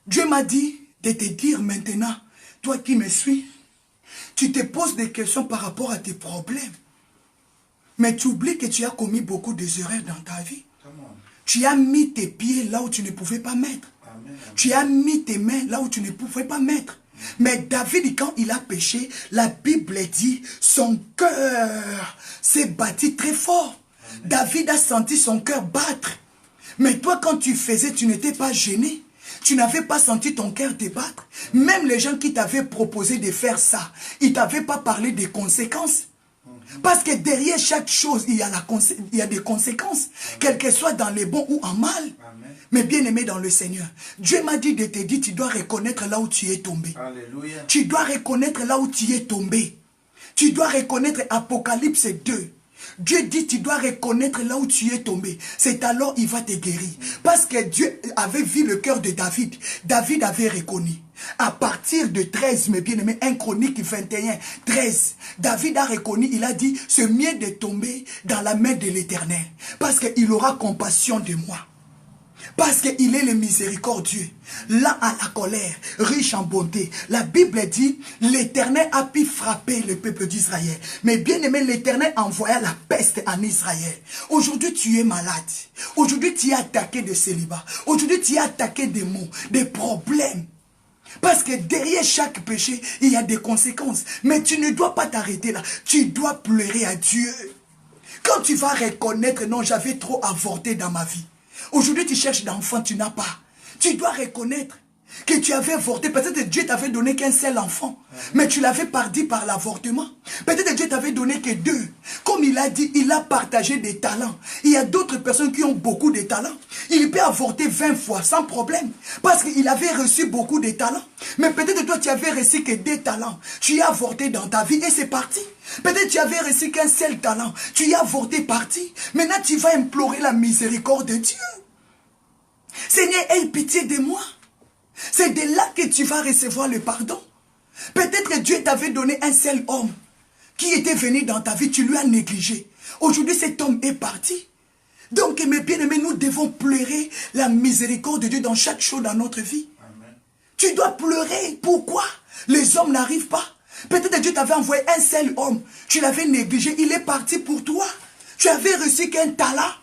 A: Dieu m'a dit de te dire maintenant, toi qui me suis, tu te poses des questions par rapport à tes problèmes. Mais tu oublies que tu as commis beaucoup d'erreurs dans ta vie. Tu as mis tes pieds là où tu ne pouvais pas mettre. Amen. Tu as mis tes mains là où tu ne pouvais pas mettre. Mais David, quand il a péché, la Bible dit, son cœur s'est battu très fort. Amen. David a senti son cœur battre. Mais toi, quand tu faisais, tu n'étais pas gêné. Tu n'avais pas senti ton cœur te battre. Même les gens qui t'avaient proposé de faire ça, ils ne t'avaient pas parlé des conséquences. Parce que derrière chaque chose, il y a des conséquences. Quel que soit dans le bon ou en mal. Amen. Mais bien aimé dans le Seigneur, Dieu m'a dit de te dire, tu dois reconnaître là où tu es tombé. Alléluia. Tu dois reconnaître là où tu es tombé. Tu dois reconnaître Apocalypse 2. Dieu dit, tu dois reconnaître là où tu es tombé. C'est alors il va te guérir. Parce que Dieu avait vu le cœur de David. David avait reconnu. À partir de 13, mes bien-aimés, 1 Chronique 21, 13, David a reconnu, il a dit, c'est mieux de tomber dans la main de l'Éternel. Parce qu'il aura compassion de moi. Parce qu'il est le miséricordieux, lent à la colère, riche en bonté. La Bible dit, l'Éternel a pu frapper le peuple d'Israël. Mais bien aimé, l'Éternel envoya la peste en Israël. Aujourd'hui, tu es malade. Aujourd'hui, tu es attaqué de célibat. Aujourd'hui, tu es attaqué des maux, des problèmes. Parce que derrière chaque péché, il y a des conséquences. Mais tu ne dois pas t'arrêter là. Tu dois pleurer à Dieu. Quand tu vas reconnaître, non, j'avais trop avorté dans ma vie. Aujourd'hui, tu cherches d'enfants, tu n'as pas. Tu dois reconnaître que tu avais avorté. Peut-être que Dieu t'avait donné qu'un seul enfant, mais tu l'avais perdu par l'avortement. Peut-être que Dieu t'avait donné que 2. Comme il a dit, il a partagé des talents. Il y a d'autres personnes qui ont beaucoup de talents. Il peut avorter 20 fois sans problème. Parce qu'il avait reçu beaucoup de talents. Mais peut-être que toi, tu avais reçu que des talents. Tu y as avorté dans ta vie et c'est parti. Peut-être que tu avais reçu qu'un seul talent. Tu y as avorté parti. Maintenant, tu vas implorer la miséricorde de Dieu. Seigneur, aie pitié de moi. C'est de là que tu vas recevoir le pardon. Peut-être que Dieu t'avait donné un seul homme qui était venu dans ta vie. Tu lui as négligé. Aujourd'hui, cet homme est parti. Donc, mes bien-aimés, nous devons pleurer la miséricorde de Dieu dans chaque chose dans notre vie. Amen. Tu dois pleurer. Pourquoi les hommes n'arrivent pas? Peut-être que Dieu t'avait envoyé un seul homme. Tu l'avais négligé. Il est parti pour toi. Tu avais reçu qu'un talent.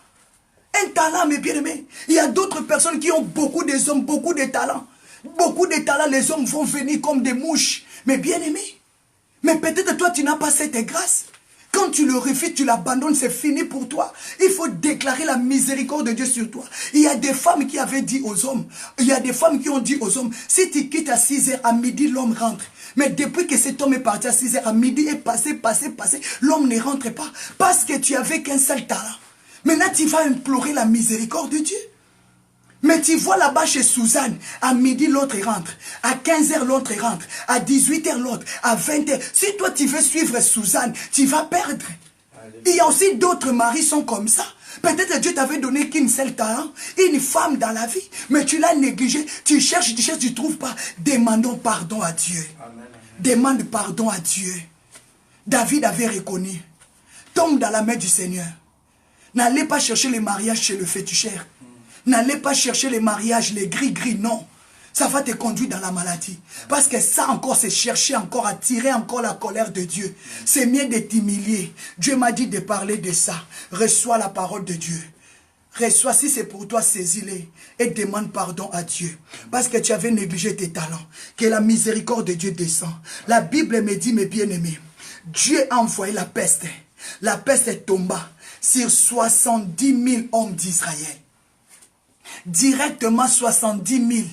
A: Un talent, mes bien-aimés. Il y a d'autres personnes qui ont beaucoup de hommes, beaucoup de talents. Beaucoup de talents, les hommes vont venir comme des mouches. Mes bien-aimés. Mais peut-être toi, tu n'as pas cette grâce. Quand tu le refuses, tu l'abandonnes, c'est fini pour toi. Il faut déclarer la miséricorde de Dieu sur toi. Il y a des femmes qui avaient dit aux hommes, il y a des femmes qui ont dit aux hommes, si tu quittes à 6h, à midi, l'homme rentre. Mais depuis que cet homme est parti à 6h, à midi est passé, l'homme ne rentre pas. Parce que tu avais qu'un seul talent. Maintenant, tu vas implorer la miséricorde de Dieu. Mais tu vois là-bas chez Suzanne, à midi l'autre rentre, à 15h l'autre rentre, à 18h l'autre, à 20h. Si toi tu veux suivre Suzanne, tu vas perdre. Il y a aussi d'autres maris sont comme ça. Peut-être que Dieu t'avait donné qu'une seule talent, une femme dans la vie, mais tu l'as négligée. Tu cherches, tu ne trouves pas. Demandons pardon à Dieu. Amen. Demande pardon à Dieu. David avait reconnu. Tombe dans la main du Seigneur. N'allez pas chercher les mariages chez le féticheur. N'allez pas chercher les mariages, les gris-gris, non. Ça va te conduire dans la maladie. Parce que ça encore, c'est chercher encore, attirer encore la colère de Dieu. C'est mieux de t'humilier. Dieu m'a dit de parler de ça. Reçois la parole de Dieu. Reçois, si c'est pour toi, saisis-les et demande pardon à Dieu. Parce que tu avais négligé tes talents. Que la miséricorde de Dieu descend. La Bible me dit, mes bien-aimés, Dieu a envoyé la peste. La peste tomba sur 70 000 hommes d'Israël. Directement 70 000.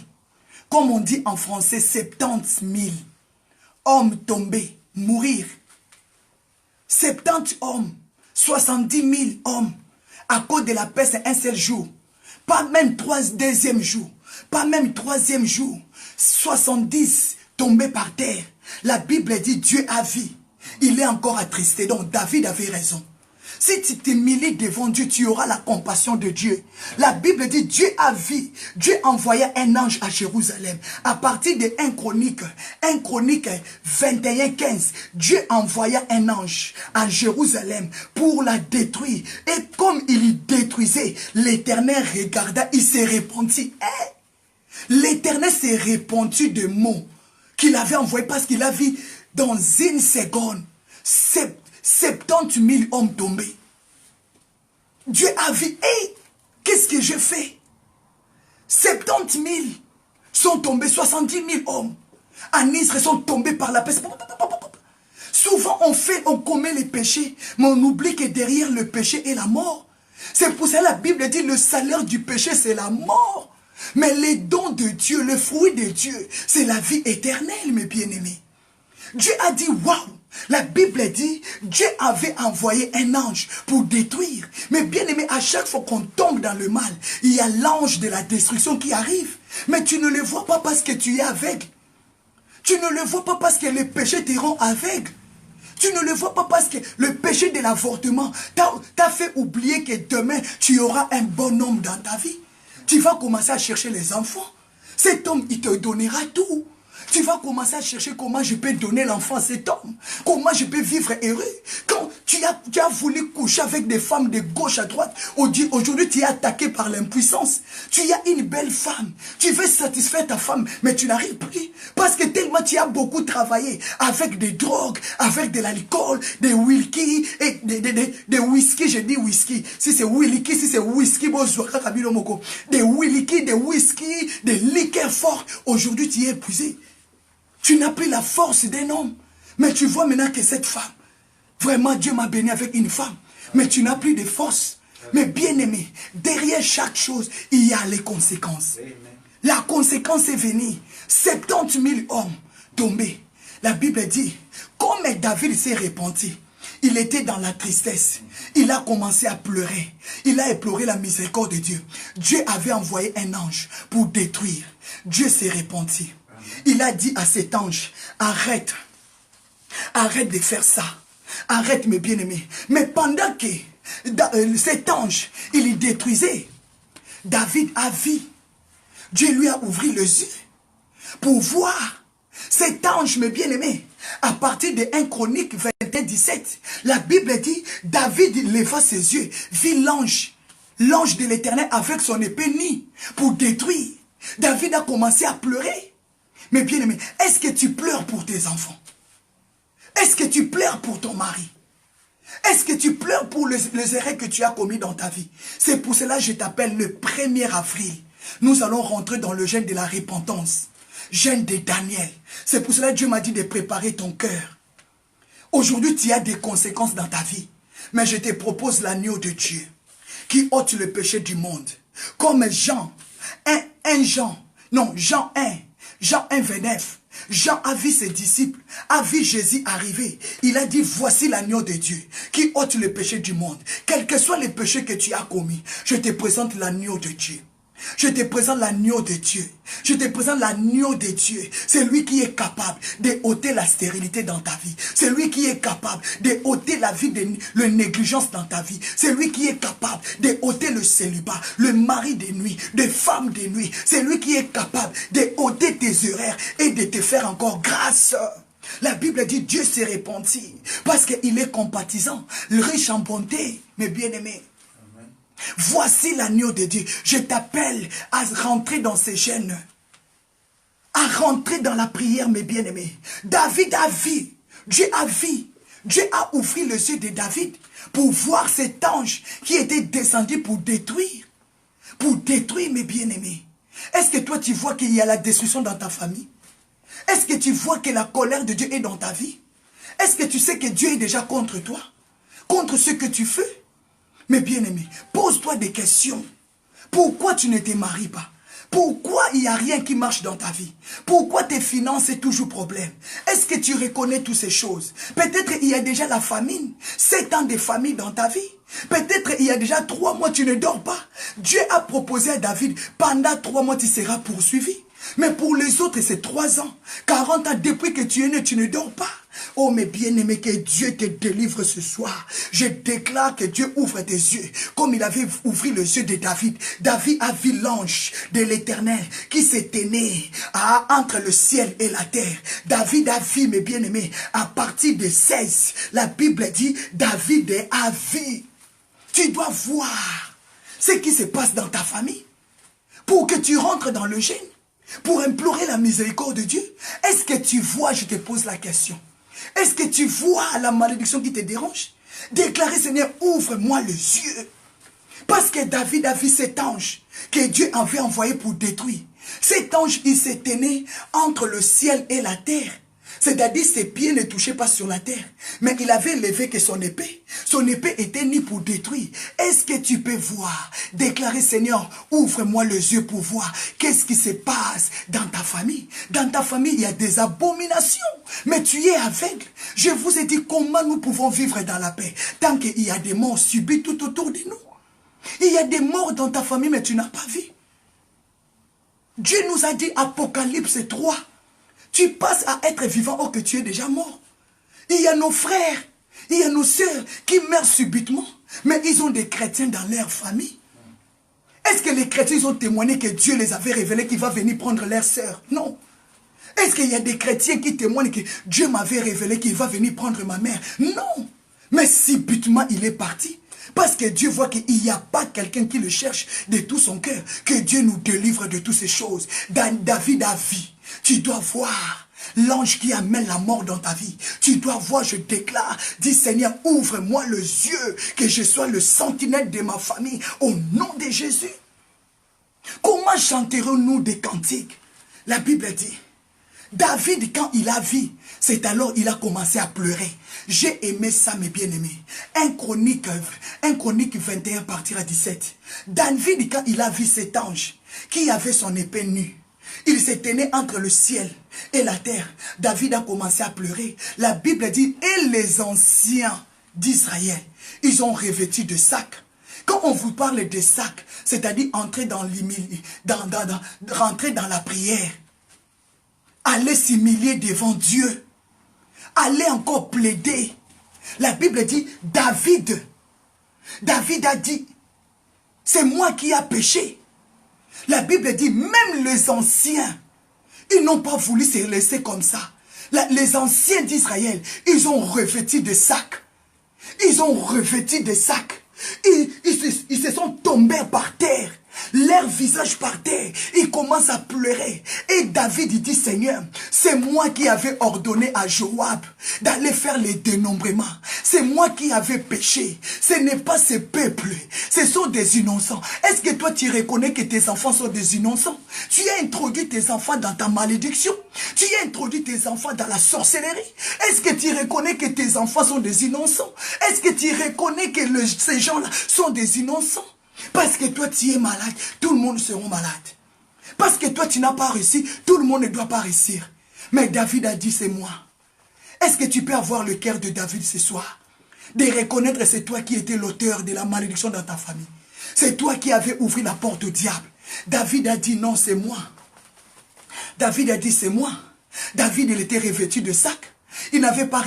A: Comme on dit en français, 70 000 hommes tombés, mourir. 70 hommes, 70 000 hommes, à cause de la peste un seul jour. Pas même deuxième jour, pas même troisième jour. 70 tombés par terre. La Bible dit Dieu a vu. Il est encore attristé. Donc David avait raison. Si tu t'humilies devant Dieu, tu auras la compassion de Dieu. La Bible dit, Dieu a vu. Dieu envoya un ange à Jérusalem. À partir de 1 Chronique 21, 15, Dieu envoya un ange à Jérusalem pour la détruire. Et comme il détruisait, l'Éternel regarda, il s'est répandu. L'Éternel s'est répandu de mots qu'il avait envoyés parce qu'il a vu dans une seconde 70 000 hommes tombés. Dieu a vu, hey, qu'est-ce que je fais? 70 000 sont tombés, 70 000 hommes en Israël sont tombés par la peste. Souvent on commet les péchés, mais on oublie que derrière le péché est la mort. C'est pour ça que la Bible dit le salaire du péché c'est la mort. Mais les dons de Dieu, le fruit de Dieu, c'est la vie éternelle, mes bien-aimés. Dieu a dit, waouh! La Bible dit, Dieu avait envoyé un ange pour détruire. Mais bien aimé, à chaque fois qu'on tombe dans le mal, il y a l'ange de la destruction qui arrive. Mais tu ne le vois pas parce que tu es aveugle. Tu ne le vois pas parce que le péché te rend aveugle. Tu ne le vois pas parce que le péché de l'avortement t'a fait oublier que demain, tu auras un bon homme dans ta vie. Tu vas commencer à chercher les enfants. Cet homme, il te donnera tout. Tu vas commencer à chercher comment je peux donner l'enfant à cet homme. Comment je peux vivre heureux. Quand tu as voulu coucher avec des femmes de gauche à droite, aujourd'hui tu es attaqué par l'impuissance. Tu as une belle femme. Tu veux satisfaire ta femme, mais tu n'arrives plus. Parce que tellement tu as beaucoup travaillé avec des drogues, avec de l'alcool, des whisky, et des whisky, je dis whisky. Si c'est whisky, si c'est whisky, des whisky, des liqueurs forts. Aujourd'hui tu es épuisé. Tu n'as plus la force d'un homme. Mais tu vois maintenant que cette femme, vraiment Dieu m'a béni avec une femme. Mais tu n'as plus de force. Mais bien aimé, derrière chaque chose, il y a les conséquences. La conséquence est venue. 70 000 hommes tombés. La Bible dit, comme David s'est repenti, il était dans la tristesse. Il a commencé à pleurer. Il a imploré la miséricorde de Dieu. Dieu avait envoyé un ange pour détruire. Dieu s'est repenti. Il a dit à cet ange, arrête. Arrête de faire ça. Arrête mes bien-aimés. Mais pendant que cet ange, il y détruisait, David a vu. Dieu lui a ouvert les yeux pour voir. Cet ange, mes bien-aimés, à partir de 1 Chronique 21, 17, la Bible dit, David leva ses yeux, vit l'ange de l'Éternel avec son épée nue pour détruire. David a commencé à pleurer. Mes bien-aimés, est-ce que tu pleures pour tes enfants? Est-ce que tu pleures pour ton mari? Est-ce que tu pleures pour les erreurs que tu as commis dans ta vie? C'est pour cela que je t'appelle le 1er avril. Nous allons rentrer dans le jeûne de la repentance. Jeûne de Daniel. C'est pour cela que Dieu m'a dit de préparer ton cœur. Aujourd'hui, tu as des conséquences dans ta vie. Mais je te propose l'agneau de Dieu qui ôte le péché du monde. Comme Jean 1, 29. Jean a vu ses disciples, a vu Jésus arriver. Il a dit, voici l'agneau de Dieu qui ôte le péché du monde. Quel que soit le péché que tu as commis, je te présente l'agneau de Dieu. Je te présente l'agneau de Dieu. Je te présente l'agneau de Dieu. C'est lui qui est capable de ôter la stérilité dans ta vie. C'est lui qui est capable de ôter la vie de la négligence dans ta vie. C'est lui qui est capable de ôter le célibat, le mari de nuit, des femmes de nuit. C'est lui qui est capable de ôter tes erreurs et de te faire encore grâce. La Bible dit Dieu s'est repenti parce qu'il est compatissant, riche en bonté, mes bien-aimés. Voici l'agneau de Dieu. Je t'appelle à rentrer dans ces chaînes. À rentrer dans la prière, mes bien-aimés. David a vu. Dieu a vu. Dieu a ouvert les yeux de David pour voir cet ange qui était descendu pour détruire. Pour détruire, mes bien-aimés. Est-ce que toi tu vois qu'il y a la destruction dans ta famille? Est-ce que tu vois que la colère de Dieu est dans ta vie? Est-ce que tu sais que Dieu est déjà contre toi? Contre ce que tu fais? Mais bien-aimé, pose-toi des questions. Pourquoi tu ne te maries pas? Pourquoi il n'y a rien qui marche dans ta vie? Pourquoi tes finances sont toujours problème? Est-ce que tu reconnais toutes ces choses? Peut-être il y a déjà la famine, 7 ans de famine dans ta vie. Peut-être il y a déjà 3 mois tu ne dors pas. Dieu a proposé à David, pendant 3 mois tu seras poursuivi. Mais pour les autres, c'est 3 ans. 40 ans depuis que tu es né, tu ne dors pas. Oh, mes bien-aimés, que Dieu te délivre ce soir. Je déclare que Dieu ouvre tes yeux, comme il avait ouvert les yeux de David. David a vu l'ange de l'Éternel qui s'est né entre le ciel et la terre. David a vu, mes bien-aimés, à partir de 16, la Bible dit, David a vu. Tu dois voir ce qui se passe dans ta famille pour que tu rentres dans le jeûne. Pour implorer la miséricorde de Dieu. Est-ce que tu vois, je te pose la question. Est-ce que tu vois la malédiction qui te dérange? Déclarez, Seigneur, ouvre-moi les yeux. Parce que David a vu cet ange que Dieu avait envoyé pour détruire. Cet ange, il s'est tenu entre le ciel et la terre. C'est-à-dire ses pieds ne touchaient pas sur la terre. Mais il avait levé que son épée. Son épée était née pour détruire. Est-ce que tu peux voir? Déclarer, Seigneur, ouvre-moi les yeux pour voir. Qu'est-ce qui se passe dans ta famille? Dans ta famille, il y a des abominations. Mais tu es aveugle. Je vous ai dit comment nous pouvons vivre dans la paix. Tant qu'il y a des morts subies tout autour de nous. Il y a des morts dans ta famille, mais tu n'as pas vu. Dieu nous a dit, Apocalypse 3. Tu passes à être vivant ou que tu es déjà mort. Il y a nos frères, il y a nos sœurs qui meurent subitement. Mais ils ont des chrétiens dans leur famille. Est-ce que les chrétiens ont témoigné que Dieu les avait révélés qu'il va venir prendre leurs sœurs? Non. Est-ce qu'il y a des chrétiens qui témoignent que Dieu m'avait révélé qu'il va venir prendre ma mère? Non. Mais subitement il est parti. Parce que Dieu voit qu'il n'y a pas quelqu'un qui le cherche de tout son cœur. Que Dieu nous délivre de toutes ces choses. David a vu. Tu dois voir l'ange qui amène la mort dans ta vie. Tu dois voir, je déclare, dis Seigneur, ouvre-moi les yeux, que je sois le sentinelle de ma famille, au nom de Jésus. Comment chanterons-nous des cantiques? La Bible dit, David, quand il a vu, c'est alors il a commencé à pleurer. J'ai aimé ça, mes bien-aimés. 1 Chronique 21, partir à 17. David, quand il a vu cet ange, qui avait son épée nue, il s'est tenu entre le ciel et la terre. David a commencé à pleurer. La Bible dit, et les anciens d'Israël, ils ont revêtu de sacs. Quand on vous parle de sacs, c'est-à-dire entrer rentrer dans la prière, aller s'humilier devant Dieu, aller encore plaider. La Bible dit, David a dit, c'est moi qui ai péché. La Bible dit, même les anciens, ils n'ont pas voulu se laisser comme ça. Les anciens d'Israël, ils ont revêtu de sacs. Ils ont revêtu des sacs. Ils se sont tombés par terre. Leur visage par terre. Ils commencent à pleurer. Et David il dit, Seigneur, c'est moi qui avais ordonné à Joab d'aller faire les dénombrements. C'est moi qui avais péché. Ce n'est pas ce peuple. Ce sont des innocents. Est-ce que toi tu reconnais que tes enfants sont des innocents? Tu as introduit tes enfants dans ta malédiction. Tu as introduit tes enfants dans la sorcellerie. Est-ce que tu reconnais que tes enfants sont des innocents? Est-ce que tu reconnais que ces gens-là sont des innocents? Parce que toi tu es malade, tout le monde sera malade. Parce que toi tu n'as pas réussi, tout le monde ne doit pas réussir. Mais David a dit, c'est moi. Est-ce que tu peux avoir le cœur de David ce soir? De reconnaître que c'est toi qui étais l'auteur de la malédiction dans ta famille. C'est toi qui avais ouvert la porte au diable. David a dit, non, c'est moi. David a dit, c'est moi. David, il était revêtu de sacs. Il n'avait pas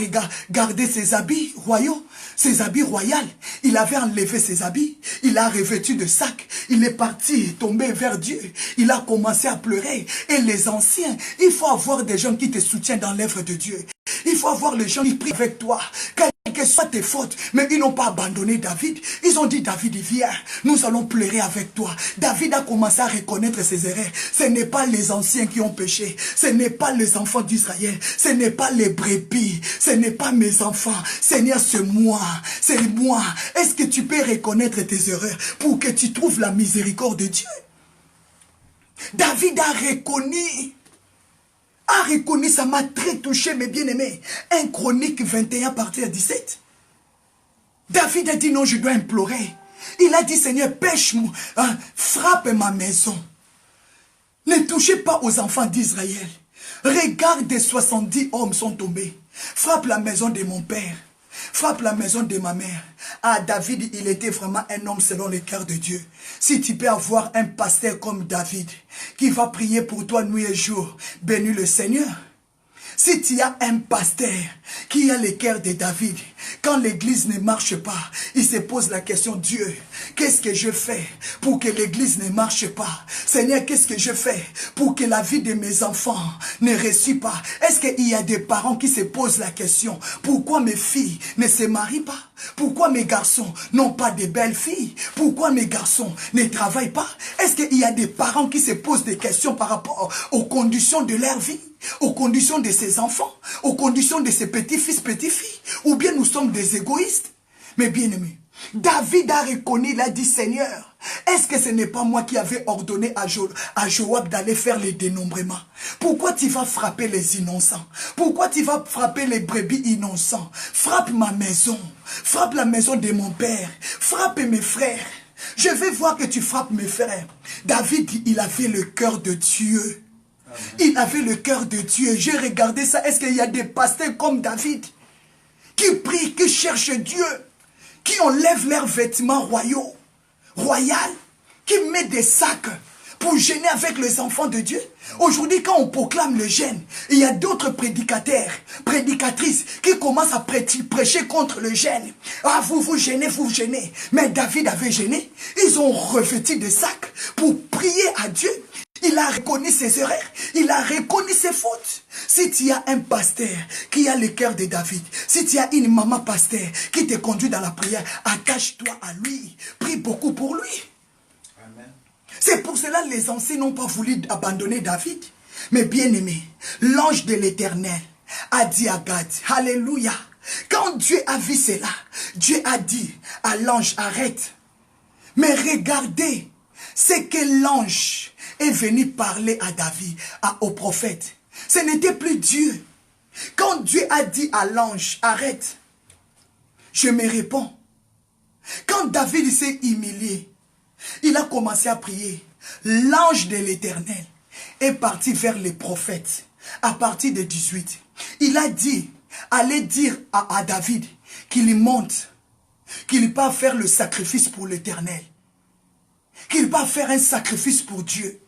A: gardé ses habits royaux, ses habits royaux. Il avait enlevé ses habits. Il a revêtu de sacs. Il est parti, tombé vers Dieu. Il a commencé à pleurer. Et les anciens, il faut avoir des gens qui te soutiennent dans l'œuvre de Dieu. Il faut avoir les gens qui prient avec toi. Quelles que soient tes fautes. Mais ils n'ont pas abandonné David. Ils ont dit, David, viens. Nous allons pleurer avec toi. David a commencé à reconnaître ses erreurs. Ce n'est pas les anciens qui ont péché. Ce n'est pas les enfants d'Israël. Ce n'est pas les brebis. Ce n'est pas mes enfants. Seigneur, c'est moi. C'est moi. Est-ce que tu peux reconnaître tes erreurs pour que tu trouves la miséricorde de Dieu? David a reconnu, ça m'a très touché, mes bien-aimés. 1 Chronique 21, partie 17. David a dit, non, je dois implorer. Il a dit, Seigneur, pêche-moi, frappe ma maison. Ne touchez pas aux enfants d'Israël. Regarde, 70 hommes sont tombés. Frappe la maison de mon père. Frappe la maison de ma mère. Ah, David, il était vraiment un homme selon le cœur de Dieu. Si tu peux avoir un pasteur comme David, qui va prier pour toi nuit et jour, bénis le Seigneur. Si tu as un pasteur qui a le cœur de David, quand l'église ne marche pas, il se pose la question, Dieu, qu'est-ce que je fais pour que l'église ne marche pas? Seigneur, qu'est-ce que je fais pour que la vie de mes enfants ne réussisse pas? Est-ce qu'il y a des parents qui se posent la question, pourquoi mes filles ne se marient pas? Pourquoi mes garçons n'ont pas de belles filles? Pourquoi mes garçons ne travaillent pas? Est-ce qu'il y a des parents qui se posent des questions par rapport aux conditions de leur vie? Aux conditions de ses enfants, aux conditions de ses petits-fils, petites-filles, ou bien nous sommes des égoïstes? Mais bien aimés, David a reconnu, il a dit, Seigneur, est-ce que ce n'est pas moi qui avais ordonné à Joab d'aller faire les dénombrements? Pourquoi tu vas frapper les innocents? Pourquoi tu vas frapper les brebis innocents? Frappe ma maison, frappe la maison de mon père, frappe mes frères. Je vais voir que tu frappes mes frères. David, il avait le cœur de Dieu. Il avait le cœur de Dieu. J'ai regardé ça. Est-ce qu'il y a des pasteurs comme David qui prient, qui cherchent Dieu, qui enlèvent leurs vêtements royaux, qui mettent des sacs pour gêner avec les enfants de Dieu? Aujourd'hui, quand on proclame le jeûne, il y a d'autres prédicateurs, prédicatrices qui commencent à prêcher contre le jeûne. Ah, vous gênez. Mais David avait gêné. Ils ont revêtu des sacs pour prier à Dieu. Il a reconnu ses erreurs. Il a reconnu ses fautes. Si tu as un pasteur qui a le cœur de David, si tu as une maman pasteur qui te conduit dans la prière, attache-toi à lui. Prie beaucoup pour lui. Amen. C'est pour cela que les anciens n'ont pas voulu abandonner David. Mais bien aimé, l'ange de l'Éternel a dit à Gad, alléluia. Quand Dieu a vu cela, Dieu a dit à l'ange, arrête. Mais regardez ce que l'ange est venu parler à David, au prophète. Ce n'était plus Dieu. Quand Dieu a dit à l'ange, arrête, je me réponds. Quand David s'est humilié, il a commencé à prier. L'ange de l'Éternel est parti vers les prophètes. À partir de 18, il a dit, allez dire à David qu'il monte, qu'il va faire le sacrifice pour l'Éternel, qu'il va faire un sacrifice pour Dieu.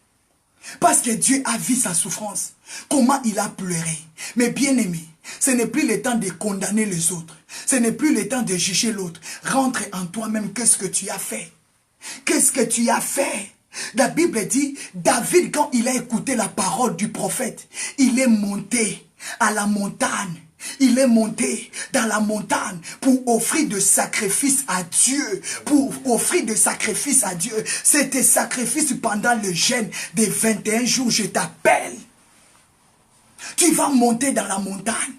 A: Parce que Dieu a vu sa souffrance, comment il a pleuré. Mais bien aimé, ce n'est plus le temps de condamner les autres. Ce n'est plus le temps de juger l'autre. Rentre en toi-même, qu'est-ce que tu as fait? Qu'est-ce que tu as fait? La Bible dit, David, quand il a écouté la parole du prophète, il est monté à la montagne. Il est monté dans la montagne pour offrir de sacrifices à Dieu. Pour offrir de sacrifices à Dieu. C'était sacrifice pendant le jeûne des 21 jours. Je t'appelle. Tu vas monter dans la montagne.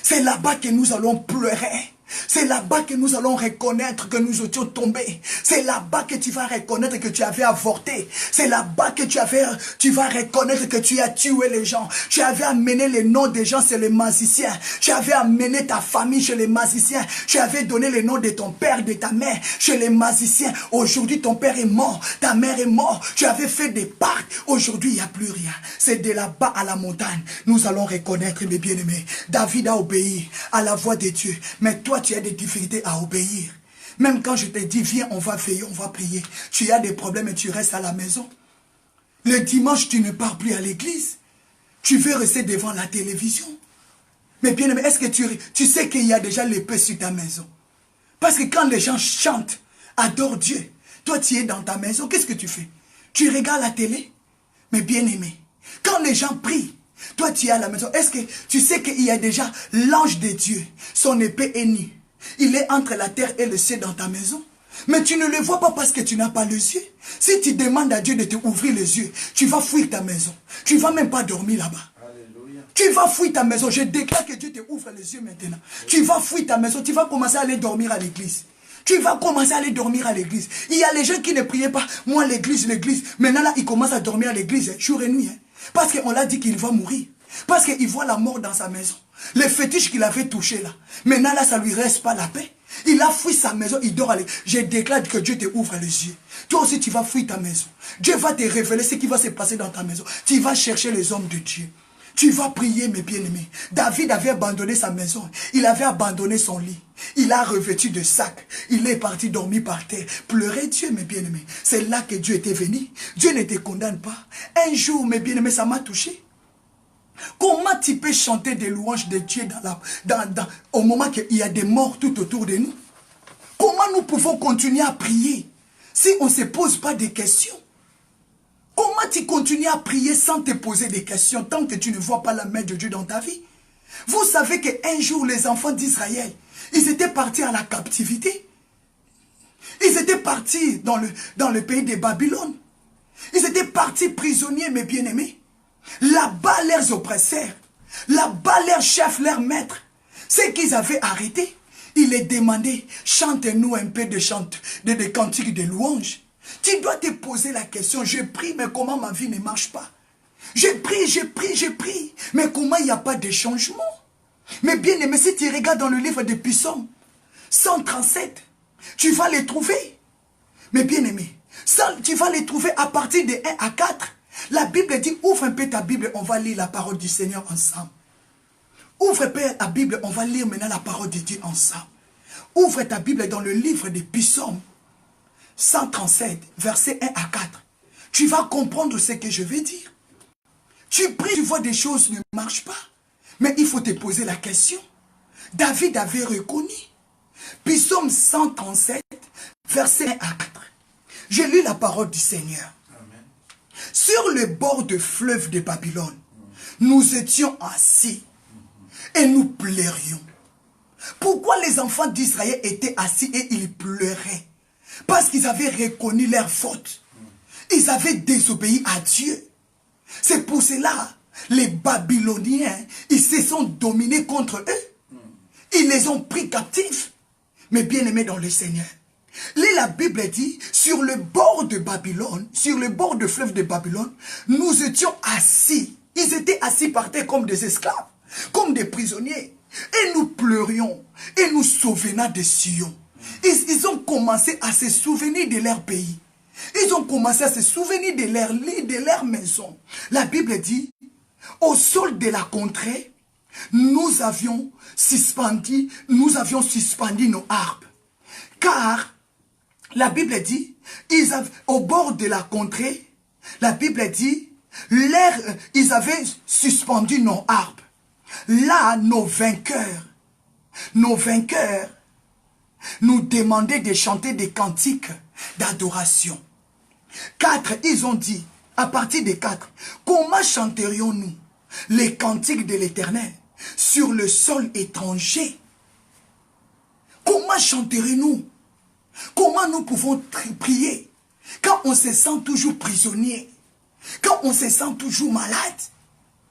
A: C'est là-bas que nous allons pleurer. C'est là-bas que nous allons reconnaître que nous étions tombés. C'est là-bas que tu vas reconnaître que tu avais avorté. C'est là-bas que tu vas reconnaître que tu as tué les gens. Tu avais amené les noms des gens chez les magiciens. Tu avais amené ta famille chez les magiciens. Tu avais donné les noms de ton père, de ta mère chez les magiciens. Aujourd'hui, ton père est mort. Ta mère est morte. Tu avais fait des pactes. Aujourd'hui, il n'y a plus rien. C'est de là-bas à la montagne. Nous allons reconnaître, mes bien-aimés. David a obéi à la voix de Dieu. Mais toi, tu as des difficultés à obéir. Même quand je te dis, viens, on va veiller, on va prier. Tu as des problèmes et tu restes à la maison. Le dimanche, tu ne pars plus à l'église. Tu veux rester devant la télévision. Mais bien aimé, est-ce que tu sais qu'il y a déjà l'épée sur ta maison? Parce que quand les gens chantent, adorent Dieu, toi tu es dans ta maison, qu'est-ce que tu fais? Tu regardes la télé? Mais bien aimé, quand les gens prient, toi tu es à la maison, est-ce que tu sais qu'il y a déjà l'ange de Dieu, son épée est nue? Il est entre la terre et le ciel dans ta maison. Mais tu ne le vois pas parce que tu n'as pas les yeux. Si tu demandes à Dieu de te ouvrir les yeux, tu vas fuir ta maison. Tu ne vas même pas dormir là-bas. Tu vas fuir ta maison. Je déclare que Dieu te ouvre les yeux maintenant. Tu vas fuir ta maison. Tu vas commencer à aller dormir à l'église. Tu vas commencer à aller dormir à l'église. Il y a les gens qui ne priaient pas. Moi, l'église. Maintenant, là, ils commencent à dormir à l'église, jour et nuit. Parce qu'on l'a dit qu'il va mourir. Parce qu'il voit la mort dans sa maison. Les fétiches qu'il avait touchés là. Maintenant, là, ça ne lui reste pas la paix. Il a fui sa maison, il dort à l'église. Je déclare que Dieu te ouvre les yeux. Toi aussi, tu vas fuir ta maison. Dieu va te révéler ce qui va se passer dans ta maison. Tu vas chercher les hommes de Dieu. Tu vas prier, mes bien-aimés. David avait abandonné sa maison. Il avait abandonné son lit. Il a revêtu de sacs. Il est parti dormir par terre. Pleurer Dieu, mes bien-aimés. C'est là que Dieu était venu. Dieu ne te condamne pas. Un jour, mes bien-aimés, ça m'a touché. Comment tu peux chanter des louanges de Dieu au moment qu'il y a des morts tout autour de nous? Comment nous pouvons continuer à prier si on ne se pose pas des questions? Comment tu continues à prier sans te poser des questions tant que tu ne vois pas la main de Dieu dans ta vie? Vous savez qu'un jour, les enfants d'Israël, ils étaient partis à la captivité. Ils étaient partis dans le pays de Babylone. Ils étaient partis prisonniers, mes bien-aimés. Là-bas, leurs oppresseurs, là-bas, leurs chefs, leurs maîtres, ceux qu'ils avaient arrêtés, ils les demandaient, chante-nous un peu de cantiques de louanges. Tu dois te poser la question, je prie, mais comment ma vie ne marche pas? Je prie, mais comment il n'y a pas de changement? Mais bien aimé, si tu regardes dans le livre de Psaume 137, tu vas les trouver. Mais bien aimé, tu vas les trouver à partir de 1 à 4. La Bible dit, ouvre un peu ta Bible, on va lire la parole du Seigneur ensemble. Ouvre un peu ta Bible, on va lire maintenant la parole de Dieu ensemble. Ouvre ta Bible dans le livre des Psaumes 137, versets 1 à 4. Tu vas comprendre ce que je vais dire. Tu pries, tu vois des choses ne marchent pas. Mais il faut te poser la question. David avait reconnu. Psaume 137, versets 1 à 4. Je lis la parole du Seigneur. Sur le bord du fleuve de Babylone, nous étions assis et nous pleurions. Pourquoi les enfants d'Israël étaient assis et ils pleuraient? Parce qu'ils avaient reconnu leur faute. Ils avaient désobéi à Dieu. C'est pour cela, les Babyloniens, ils se sont dominés contre eux. Ils les ont pris captifs. Mais bien aimés dans le Seigneur. La Bible dit, sur le bord de Babylone, sur le bord du fleuve de Babylone, nous étions assis. Ils étaient assis par terre comme des esclaves, comme des prisonniers. Et nous pleurions, et nous souvenions de Sion. Ils ont commencé à se souvenir de leur pays. Ils ont commencé à se souvenir de leur lit, de leur maison. La Bible dit, au sol de la contrée, nous avions suspendu nos harpes. Car la Bible dit, au bord de la contrée, la Bible dit, ils avaient suspendu nos harpes. Là, nos vainqueurs nous demandaient de chanter des cantiques d'adoration. 4, ils ont dit, à partir des 4, comment chanterions-nous les cantiques de l'Éternel sur le sol étranger? Comment chanterions-nous? Comment nous pouvons prier quand on se sent toujours prisonnier, quand on se sent toujours malade,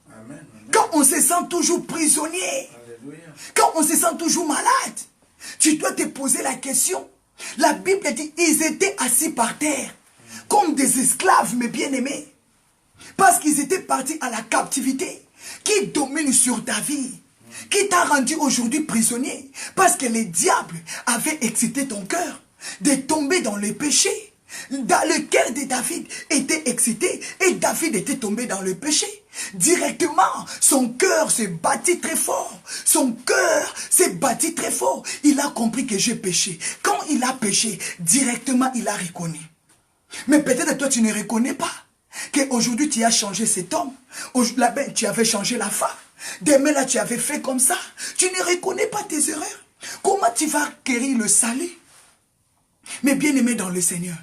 B: Amen.
A: quand on se sent toujours prisonnier,
B: Alléluia.
A: quand on se sent toujours malade? Tu dois te poser la question. La Bible dit, ils étaient assis par terre, comme des esclaves, mes bien-aimés, parce qu'ils étaient partis à la captivité, qui domine sur ta vie, qui t'a rendu aujourd'hui prisonnier, parce que les diables avaient excité ton cœur, de tomber dans le péché. Dans le cœur de David était excité, et David était tombé dans le péché. Directement, son cœur s'est battu très fort. Son cœur s'est battu très fort. Il a compris que j'ai péché. Quand il a péché, directement il a reconnu. Mais peut-être toi tu ne reconnais pas qu'aujourd'hui tu as changé cet homme. Là, tu avais changé la femme. Demain là tu avais fait comme ça. Tu ne reconnais pas tes erreurs. Comment tu vas acquérir le salut? Mais bien aimé dans le Seigneur,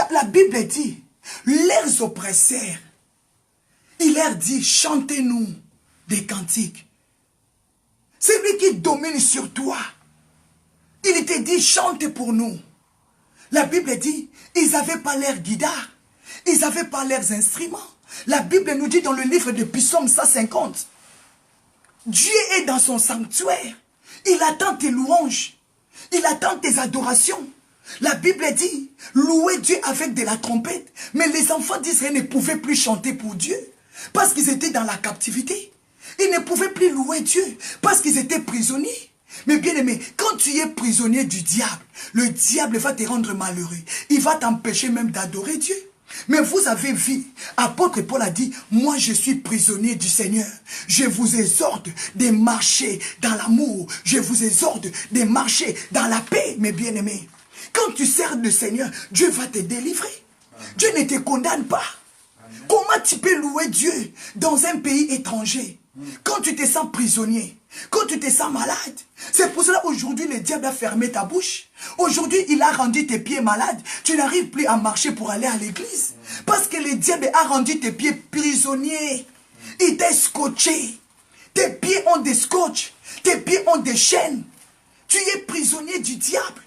A: la Bible dit, leurs oppresseurs, il leur dit, chantez-nous des cantiques. C'est lui qui domine sur toi. Il te dit, chante pour nous. La Bible dit, ils n'avaient pas leur guitare, ils n'avaient pas leurs instruments. La Bible nous dit dans le livre de Psaume 150, Dieu est dans son sanctuaire. Il attend tes louanges. Il attend tes adorations. La Bible dit, louez Dieu avec de la trompette. Mais les enfants d'Israël ne pouvaient plus chanter pour Dieu, parce qu'ils étaient dans la captivité. Ils ne pouvaient plus louer Dieu, parce qu'ils étaient prisonniers. Mais bien aimé, quand tu es prisonnier du diable, le diable va te rendre malheureux. Il va t'empêcher même d'adorer Dieu. Mais vous avez vu, apôtre Paul a dit, moi je suis prisonnier du Seigneur. Je vous exhorte de marcher dans l'amour. Je vous exhorte de marcher dans la paix, mes bien-aimés. Quand tu sers le Seigneur, Dieu va te délivrer. Dieu ne te condamne pas. Comment tu peux louer Dieu dans un pays étranger quand tu te sens prisonnier, quand tu te sens malade? C'est pour cela aujourd'hui le diable a fermé ta bouche. Aujourd'hui il a rendu tes pieds malades. Tu n'arrives plus à marcher pour aller à l'église. Parce que le diable a rendu tes pieds prisonniers. Il t'a scotché. Tes pieds ont des scotch. Tes pieds ont des chaînes. Tu es prisonnier du diable.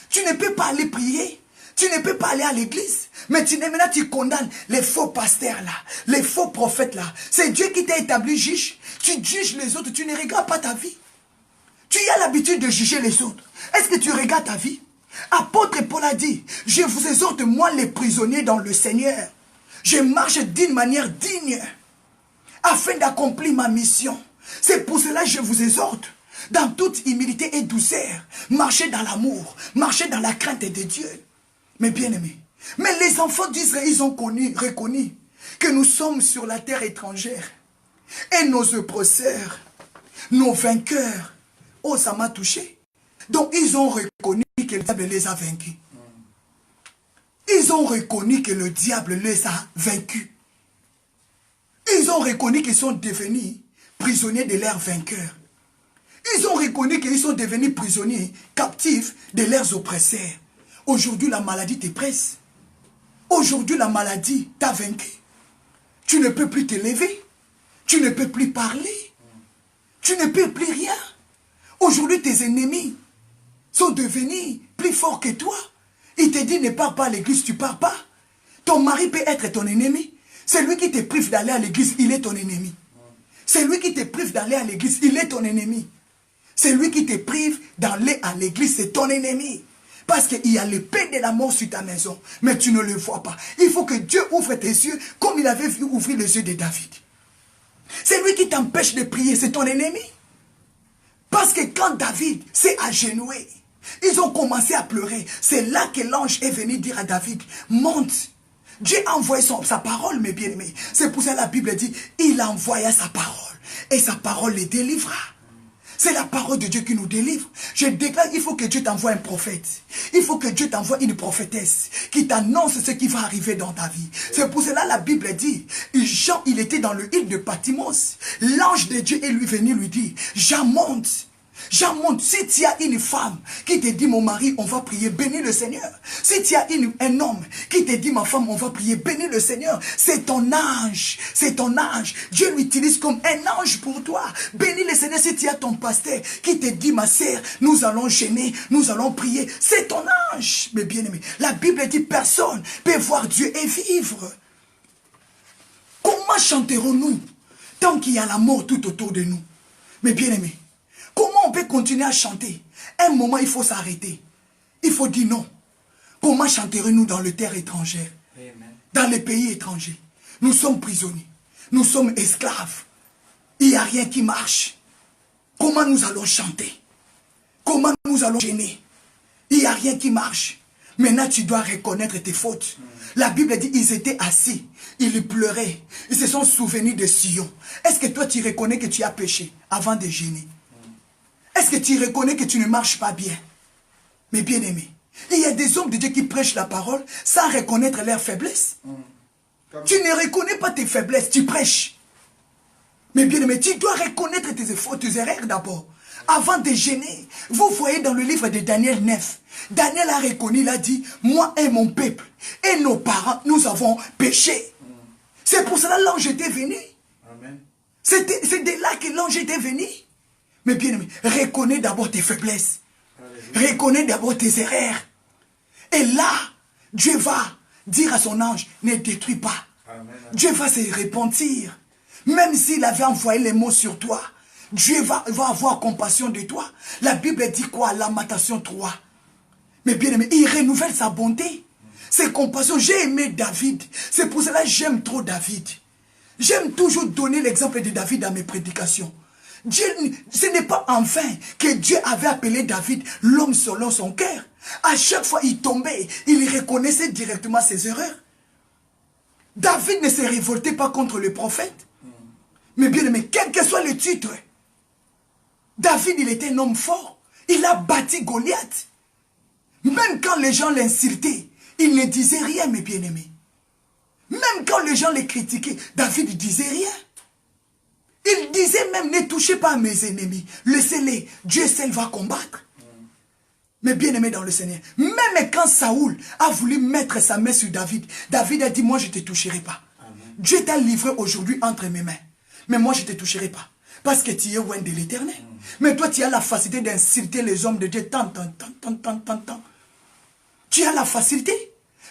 A: Tu ne peux pas aller prier. Tu ne peux pas aller à l'église. Mais maintenant tu condamnes les faux pasteurs là. Les faux prophètes là. C'est Dieu qui t'a établi juge. Tu juges les autres. Tu ne regardes pas ta vie. Tu as l'habitude de juger les autres. Est-ce que tu regardes ta vie? Apôtre Paul a dit, je vous exhorte moi les prisonniers dans le Seigneur. Je marche d'une manière digne afin d'accomplir ma mission. C'est pour cela que je vous exhorte. Dans toute humilité et douceur, marchez dans l'amour, marchez dans la crainte de Dieu. Mais bien aimés, mais les enfants d'Israël, ils ont reconnu que nous sommes sur la terre étrangère. Et nos oppresseurs, nos vainqueurs, oh ça m'a touché. Donc ils ont reconnu que le diable les a vaincus. Ils ont reconnu que le diable les a vaincus. Ils ont reconnu qu'ils sont devenus prisonniers de leurs vainqueurs. Ils ont reconnu qu'ils sont devenus prisonniers, captifs de leurs oppresseurs. Aujourd'hui, la maladie te presse. Aujourd'hui, la maladie t'a vaincu. Tu ne peux plus te lever. Tu ne peux plus parler. Tu ne peux plus rien. Aujourd'hui, tes ennemis sont devenus plus forts que toi. Il te dit ne pars pas à l'église, tu ne pars pas. Ton mari peut être ton ennemi. C'est lui qui te prive d'aller à l'église, il est ton ennemi. C'est lui qui te prive d'aller à l'église, il est ton ennemi. C'est lui qui te prive d'aller à l'église, c'est ton ennemi. Parce qu'il y a l'épée de la mort sur ta maison, mais tu ne le vois pas. Il faut que Dieu ouvre tes yeux comme il avait vu ouvrir les yeux de David. C'est lui qui t'empêche de prier, c'est ton ennemi. Parce que quand David s'est agenouillé, ils ont commencé à pleurer. C'est là que l'ange est venu dire à David, monte, Dieu a envoyé sa parole, mes bien-aimés. C'est pour ça que la Bible dit, il envoya sa parole. Et sa parole les délivra. C'est la parole de Dieu qui nous délivre. Je déclare, il faut que Dieu t'envoie un prophète. Il faut que Dieu t'envoie une prophétesse qui t'annonce ce qui va arriver dans ta vie. C'est pour cela que la Bible dit, Jean, il était dans le île de Patmos. L'ange de Dieu est lui venu lui dire, Jean monte. Jean monte, si tu as une femme qui te dit mon mari, on va prier, bénis le Seigneur. Si tu as un homme qui te dit ma femme, on va prier, bénis le Seigneur. C'est ton ange, c'est ton ange. Dieu l'utilise comme un ange pour toi. Bénis le Seigneur. Si tu as ton pasteur qui te dit ma sœur, nous allons gêner, nous allons prier. C'est ton ange, mes bien-aimés. La Bible dit personne peut voir Dieu et vivre. Comment chanterons-nous tant qu'il y a la mort tout autour de nous, mes bien-aimés? Comment on peut continuer à chanter? Un moment, il faut s'arrêter. Il faut dire non. Comment chanterons-nous dans les terres étrangères? Dans les pays étrangers? Nous sommes prisonniers. Nous sommes esclaves. Il n'y a rien qui marche. Comment nous allons chanter? Comment nous allons gêner? Il n'y a rien qui marche. Maintenant, tu dois reconnaître tes fautes. La Bible dit, ils étaient assis. Ils pleuraient. Ils se sont souvenus de Sion. Est-ce que toi, tu reconnais que tu as péché avant de gêner? Est-ce que tu reconnais que tu ne marches pas bien? Mes bien-aimés, il y a des hommes de Dieu qui prêchent la parole sans reconnaître leurs faiblesses. Tu ne reconnais pas tes faiblesses, tu prêches. Mes bien-aimés, tu dois reconnaître tes erreurs d'abord. Avant de gêner, vous voyez dans le livre de Daniel 9, Daniel a reconnu, il a dit, moi et mon peuple et nos parents, nous avons péché. C'est pour cela que l'ange était venu. C'est de là que l'ange était venu. Mais bien aimé, reconnais d'abord tes faiblesses. Reconnais d'abord tes erreurs. Et là, Dieu va dire à son ange, ne détruis pas. Amen. Dieu va se repentir. Même s'il avait envoyé les mots sur toi, Dieu va avoir compassion de toi. La Bible dit quoi? Lamentation 3. Mais bien aimé, il renouvelle sa bonté. Ses compassions. J'ai aimé David. C'est pour cela que j'aime trop David. J'aime toujours donner l'exemple de David dans mes prédications. Dieu, ce n'est pas en vain que Dieu avait appelé David l'homme selon son cœur. À chaque fois il tombait, il reconnaissait directement ses erreurs. David ne se révoltait pas contre le prophète. Mais bien aimé, quel que soit le titre, David, il était un homme fort. Il a bâti Goliath. Même quand les gens l'insultaient, il ne disait rien, mes bien-aimés. Même quand les gens les critiquaient, David ne disait rien. Il disait même, ne touchez pas à mes ennemis. Laissez-les. Dieu seul va combattre. Mais bien aimé dans le Seigneur. Même quand Saoul a voulu mettre sa main sur David, David a dit, moi je ne te toucherai pas. Amen. Dieu t'a livré aujourd'hui entre mes mains. Mais moi je ne te toucherai pas. Parce que tu es loin de l'Éternel. Mais toi tu as la facilité d'insulter les hommes de Dieu tant. Tu as la facilité.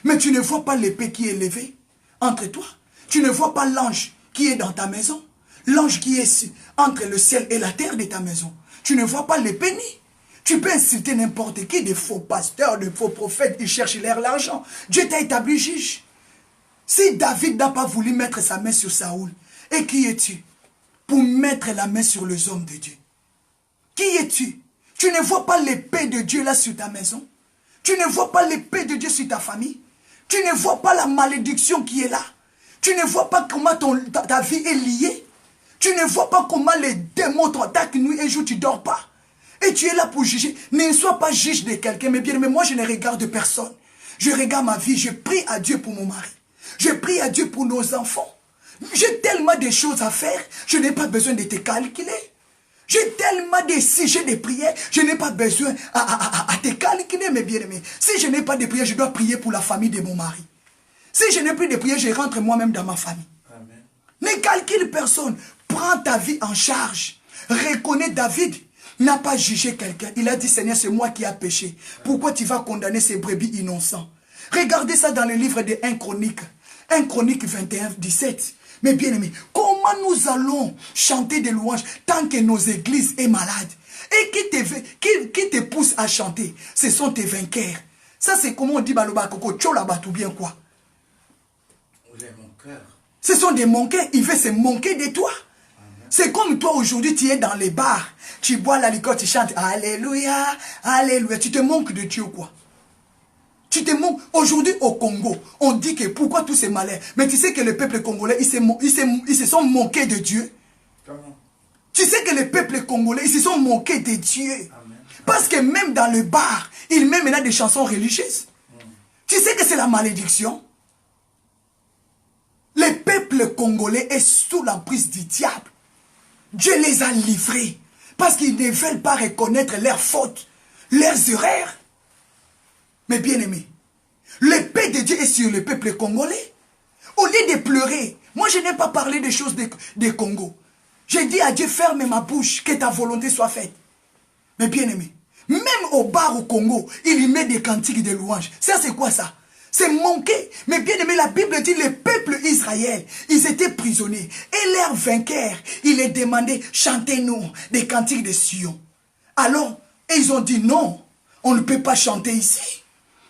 A: Mais tu ne vois pas l'épée qui est levée entre toi. Tu ne vois pas l'ange qui est dans ta maison. L'ange qui est entre le ciel et la terre de ta maison. Tu ne vois pas l'épée ni. Tu peux insulter n'importe qui, des faux pasteurs, des faux prophètes, ils cherchent l'argent. Dieu t'a établi juge. Si David n'a pas voulu mettre sa main sur Saoul, et qui es-tu pour mettre la main sur les hommes de Dieu? Qui es-tu? Tu ne vois pas l'épée de Dieu là sur ta maison? Tu ne vois pas l'épée de Dieu sur ta famille? Tu ne vois pas la malédiction qui est là? Tu ne vois pas comment ta vie est liée? Tu ne vois pas comment les démons t'attaquent nuit et jour, tu ne dors pas. Et tu es là pour juger. Ne sois pas juge de quelqu'un, mais bien, mais moi je ne regarde personne. Je regarde ma vie, je prie à Dieu pour mon mari. Je prie à Dieu pour nos enfants. J'ai tellement de choses à faire, je n'ai pas besoin de te calculer. J'ai tellement de sujets de prière, je n'ai pas besoin à te calculer, mes bien-aimés. Si je n'ai pas de prière, je dois prier pour la famille de mon mari. Si je n'ai plus de prière, je rentre moi-même dans ma famille. Amen. Ne calcule personne. Prends ta vie en charge. Reconnais David n'a pas jugé quelqu'un. Il a dit, Seigneur, c'est moi qui ai péché. Pourquoi tu vas condamner ces brebis innocents? Regardez ça dans le livre de 1 Chronique. 1 Chronique 21, 17. Mais bien aimé, comment nous allons chanter des louanges tant que nos églises sont malades? Et qui te pousse à chanter? Ce sont tes vainqueurs. Ça, c'est comment on dit, Baloba Koko, Tcholaba, tout bien quoi? Ce sont des manqueurs, il veut se manquer de toi. C'est comme toi aujourd'hui, tu es dans les bars, tu bois la liqueur, tu chantes Alléluia, Alléluia. Tu te manques de Dieu quoi? Tu te montres, aujourd'hui au Congo, on dit que pourquoi tous ces malheurs? Mais tu sais que le peuple congolais, ils se sont moqués de Dieu. Tu sais que le peuple congolais, ils se sont moqués de Dieu. Amen. Parce que même dans le bar, ils mettent maintenant des chansons religieuses. Tu sais que c'est la malédiction. Le peuple congolais est sous l'emprise du diable. Dieu les a livrés. Parce qu'ils ne veulent pas reconnaître leurs fautes, leurs erreurs. Mais bien aimé, le paix de Dieu est sur le peuple congolais. Au lieu de pleurer, moi je n'ai pas parlé des choses de Congo. J'ai dit à Dieu, ferme ma bouche, que ta volonté soit faite. Mais bien aimé, même au bar au Congo, il y met des cantiques de louanges. Ça c'est quoi ça? C'est manqué. Mais bien aimé, la Bible dit, le peuple Israël, ils étaient prisonniers. Et leur vainqueur, il les demandait, chantez-nous des cantiques de Sion. Alors, ils ont dit non, on ne peut pas chanter ici.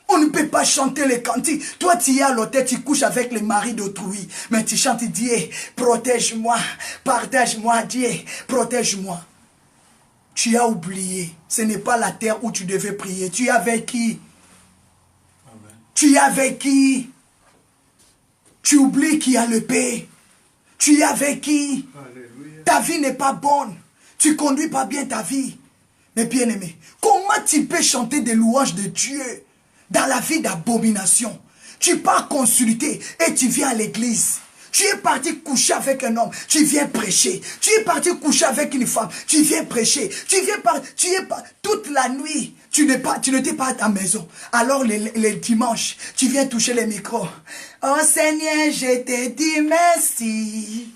A: On ne peut pas chanter les cantiques. Toi, tu es à l'hôtel, tu couches avec les maris d'autrui. Mais tu chantes, Dieu, protège-moi, partage-moi, Dieu, protège-moi. Tu as oublié. Ce n'est pas la terre où tu devais prier. Tu es avec qui? Amen. Tu es avec qui? Tu oublies qu'il y a le paix. Tu es avec qui? Alléluia. Ta vie n'est pas bonne. Tu ne conduis pas bien ta vie. Mais bien aimé, comment tu peux chanter des louanges de Dieu dans la vie d'abomination? Tu pars consulter et tu viens à l'église. Tu es parti coucher avec un homme, tu viens prêcher. Tu es parti coucher avec une femme, tu viens prêcher. Tu es pas toute la nuit, tu n'étais pas à ta maison. Alors les dimanches, tu viens toucher les micros. Oh Seigneur, je te dis merci.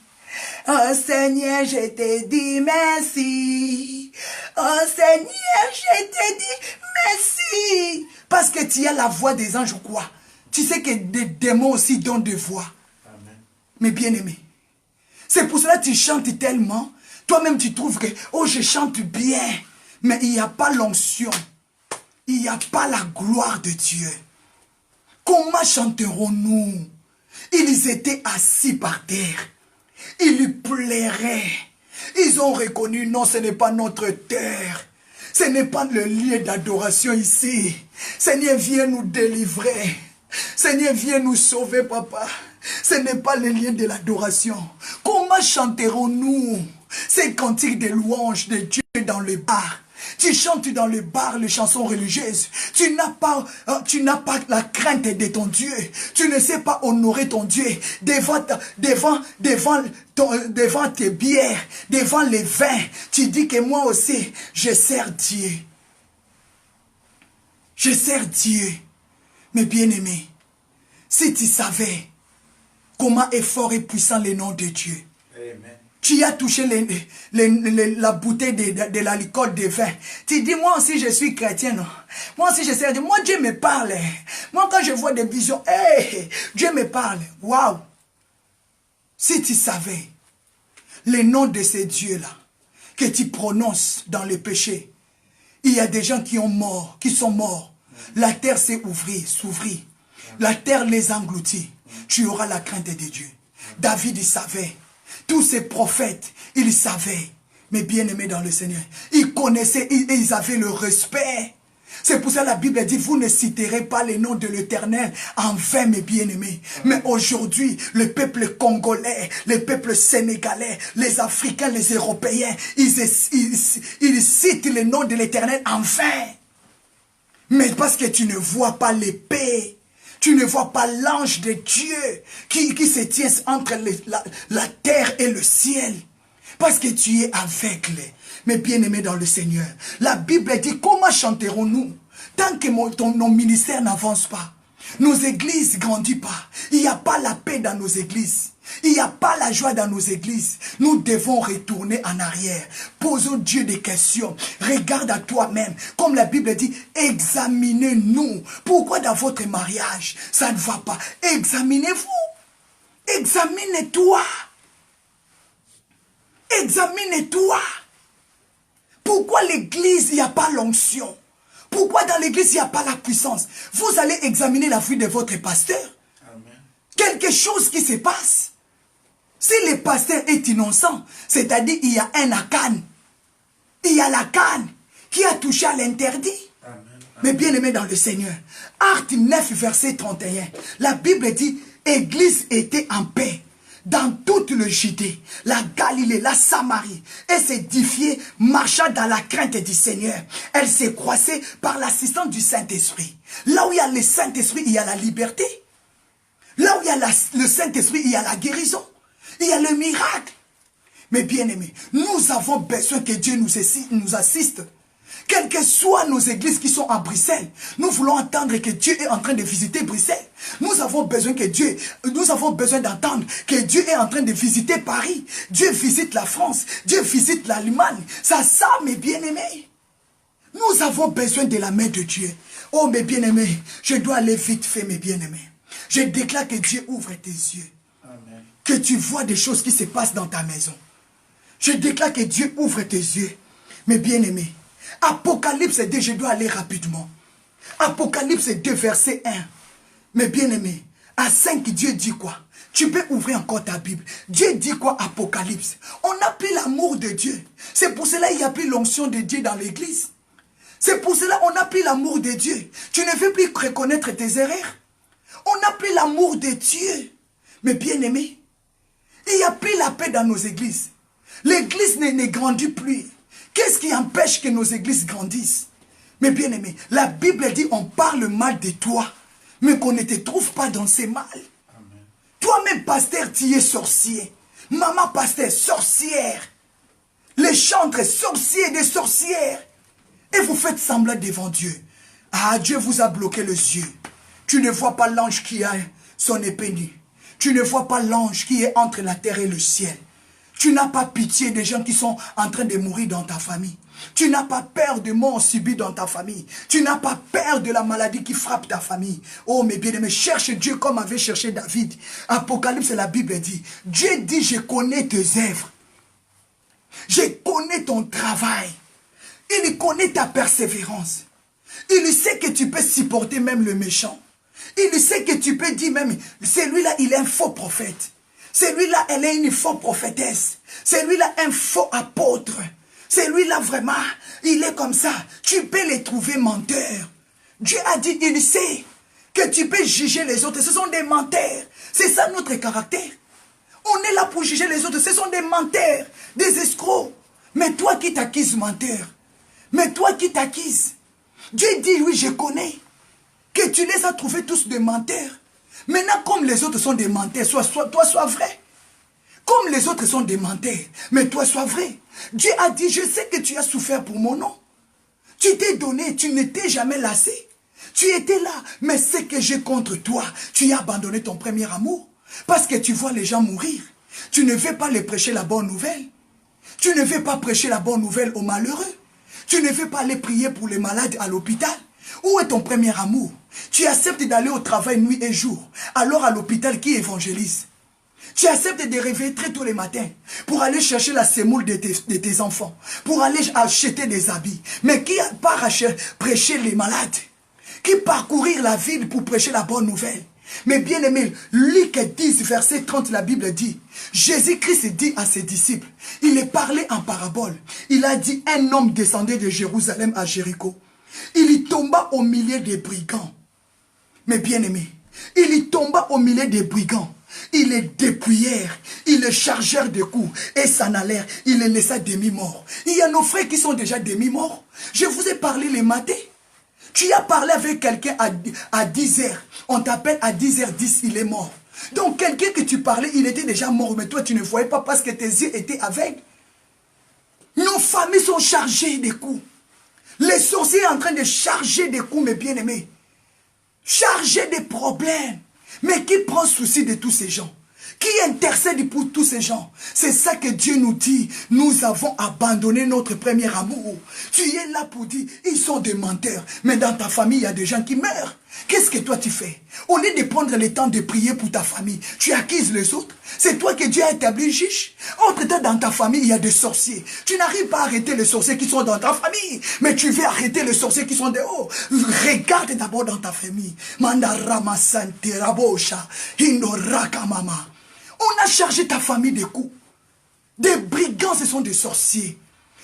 A: Oh Seigneur, je te dis merci. Oh Seigneur, je te dis merci. Parce que tu as la voix des anges ou quoi? Tu sais que des démons aussi donnent des voix. Amen. Mais bien aimé, c'est pour cela que tu chantes tellement. Toi-même tu trouves que, oh je chante bien. Mais il n'y a pas l'onction. Il n'y a pas la gloire de Dieu. Comment chanterons-nous? Ils étaient assis par terre. Ils lui plairaient. Ils ont reconnu, non, ce n'est pas notre terre. Ce n'est pas le lieu d'adoration ici. Seigneur, viens nous délivrer. Seigneur, viens nous sauver, papa. Ce n'est pas le lieu de l'adoration. Comment chanterons-nous ces cantiques de louanges de Dieu dans le bar? Tu chantes dans le bar les chansons religieuses. Tu n'as pas la crainte de ton Dieu. Tu ne sais pas honorer ton Dieu devant tes bières, devant les vins. Tu dis que moi aussi, je sers Dieu. Je sers Dieu. Mais bien aimé, si tu savais comment est fort et puissant le nom de Dieu. Amen. Tu as touché la bouteille de la liqueur de vin. Tu dis, moi aussi je suis chrétien. Non? Moi aussi je sais Dieu. Moi Dieu me parle. Moi quand je vois des visions, hey, Dieu me parle. Waouh! Si tu savais le nom de ces dieux-là que tu prononces dans le péché, il y a des gens qui sont morts. La terre s'est s'ouvrit. La terre les engloutit. Tu auras la crainte de Dieu. David, il savait. Tous ces prophètes, ils savaient. Mais bien aimés dans le Seigneur, ils connaissaient et ils avaient le respect. C'est pour ça que la Bible dit, vous ne citerez pas les noms de l'Éternel en vain, mes bien-aimés. Mais aujourd'hui, le peuple congolais, le peuple sénégalais, les Africains, les Européens, ils citent les noms de l'Éternel en vain. Mais parce que tu ne vois pas l'épée, tu ne vois pas l'ange de Dieu qui se tient entre la terre et le ciel. Parce que tu es aveugle. Mais bien aimé dans le Seigneur, la Bible dit, comment chanterons-nous tant que nos ministères n'avancent pas? Nos églises ne grandissent pas. Il n'y a pas la paix dans nos églises. Il n'y a pas la joie dans nos églises. Nous devons retourner en arrière. Posons Dieu des questions. Regarde à toi-même. Comme la Bible dit, examinez-nous. Pourquoi dans votre mariage, ça ne va pas? Examinez-vous. Examine-toi. Examine-toi. Pourquoi l'église, il n'y a pas l'onction? Pourquoi dans l'église, il n'y a pas la puissance? Vous allez examiner la vie de votre pasteur. Amen. Quelque chose qui se passe. Si le pasteur est innocent, c'est-à-dire il y a un akan. Il y a la canne qui a touché à l'interdit. Mais bien aimé dans le Seigneur, Acte 9, verset 31, la Bible dit, Église était en paix dans toute le Judée, la Galilée, la Samarie. Elle s'édifiait, marcha dans la crainte du Seigneur. Elle s'est croissée par l'assistance du Saint-Esprit. Là où il y a le Saint-Esprit, il y a la liberté. Là où il y a le Saint-Esprit, il y a la guérison. Il y a le miracle. Mais bien aimé, nous avons besoin que Dieu nous assiste. Quelles que soient nos églises qui sont à Bruxelles, nous voulons entendre que Dieu est en train de visiter Bruxelles. Nous avons besoin d'entendre que Dieu est en train de visiter Paris. Dieu visite la France. Dieu visite l'Allemagne. Ça, mes bien-aimés. Nous avons besoin de la main de Dieu. Oh, mes bien-aimés, je dois aller vite fait, mes bien-aimés. Je déclare que Dieu ouvre tes yeux. Amen. Que tu vois des choses qui se passent dans ta maison. Je déclare que Dieu ouvre tes yeux. Mes bien-aimés. Apocalypse 2, je dois aller rapidement. Apocalypse 2, verset 1. Mais bien aimé, à 5, Dieu dit quoi? Tu peux ouvrir encore ta Bible. Dieu dit quoi, Apocalypse? On n'a plus l'amour de Dieu. C'est pour cela qu'il n'y a plus l'onction de Dieu dans l'église. C'est pour cela qu'on n'a plus l'amour de Dieu. Tu ne veux plus reconnaître tes erreurs. On n'a plus l'amour de Dieu. Mais bien aimé, il n'y a plus la paix dans nos églises. L'église ne grandit plus. Qu'est-ce qui empêche que nos églises grandissent? Mais bien aimé, la Bible dit on parle mal de toi, mais qu'on ne te trouve pas dans ces mal. Toi-même, pasteur, tu es sorcier. Maman, pasteur, sorcière. Les chantres, sorciers, des sorcières. Et vous faites semblant devant Dieu. Ah, Dieu vous a bloqué les yeux. Tu ne vois pas l'ange qui a son épée nue. Tu ne vois pas l'ange qui est entre la terre et le ciel. Tu n'as pas pitié des gens qui sont en train de mourir dans ta famille. Tu n'as pas peur de mort subie dans ta famille. Tu n'as pas peur de la maladie qui frappe ta famille. Oh mes bien-aimés, cherche Dieu comme avait cherché David. Apocalypse, la Bible dit, Dieu dit, je connais tes œuvres. Je connais ton travail. Il connaît ta persévérance. Il sait que tu peux supporter même le méchant. Il sait que tu peux dire même, celui-là, il est un faux prophète. Celui-là, elle est une fausse prophétesse. Celui-là, un faux apôtre. Celui-là, vraiment, il est comme ça. Tu peux les trouver menteurs. Dieu a dit, il sait que tu peux juger les autres. Ce sont des menteurs. C'est ça notre caractère. On est là pour juger les autres. Ce sont des menteurs, des escrocs. Mais toi qui t'acquises menteur. Mais toi qui t'acquises. Dieu dit, oui, je connais. Que tu les as trouvés tous des menteurs. Maintenant, comme les autres sont des menteurs, toi sois vrai. Comme les autres sont des menteurs, mais toi sois vrai. Dieu a dit, je sais que tu as souffert pour mon nom. Tu t'es donné, tu ne t'es jamais lassé. Tu étais là, mais ce que j'ai contre toi, tu as abandonné ton premier amour. Parce que tu vois les gens mourir. Tu ne veux pas les prêcher la bonne nouvelle. Tu ne veux pas prêcher la bonne nouvelle aux malheureux. Tu ne veux pas aller prier pour les malades à l'hôpital. Où est ton premier amour? Tu acceptes d'aller au travail nuit et jour. Alors à l'hôpital, qui évangélise? Tu acceptes de réveiller très tôt le matin pour aller chercher la semoule de tes enfants, pour aller acheter des habits. Mais qui part prêcher les malades? Qui parcourir la ville pour prêcher la bonne nouvelle? Mais bien aimé, Luc 10, verset 30, la Bible dit, Jésus-Christ dit à ses disciples, il est parlé en parabole. Il a dit, un homme descendait de Jérusalem à Jéricho. Il y tomba au milieu des brigands. Mais bien aimé, il y tomba au milieu des brigands. Ils les dépouillèrent, ils le chargèrent de coups et s'en allèrent. Ils les laissa demi-morts. Il y a nos frères qui sont déjà demi-morts. Je vous ai parlé les matins. Tu as parlé avec quelqu'un à 10h. On t'appelle à 10h10, il est mort. Donc quelqu'un que tu parlais, il était déjà mort. Mais toi, tu ne voyais pas parce que tes yeux étaient aveugles. Nos familles sont chargées de coups. Les sorciers sont en train de charger des coups, mes bien-aimés. Charger des problèmes. Mais qui prend souci de tous ces gens? Qui intercède pour tous ces gens? C'est ça que Dieu nous dit. Nous avons abandonné notre premier amour. Tu es là pour dire, ils sont des menteurs. Mais dans ta famille, il y a des gens qui meurent. Qu'est-ce que toi tu fais? Au lieu de prendre le temps de prier pour ta famille, tu accuses les autres. C'est toi que Dieu a établi juge. Entre-temps, dans ta famille, il y a des sorciers. Tu n'arrives pas à arrêter les sorciers qui sont dans ta famille. Mais tu veux arrêter les sorciers qui sont dehors. Regarde d'abord dans ta famille. Mandarama Sante Rabosha. Indoraka Mama. On a chargé ta famille de coups. Des brigands, ce sont des sorciers.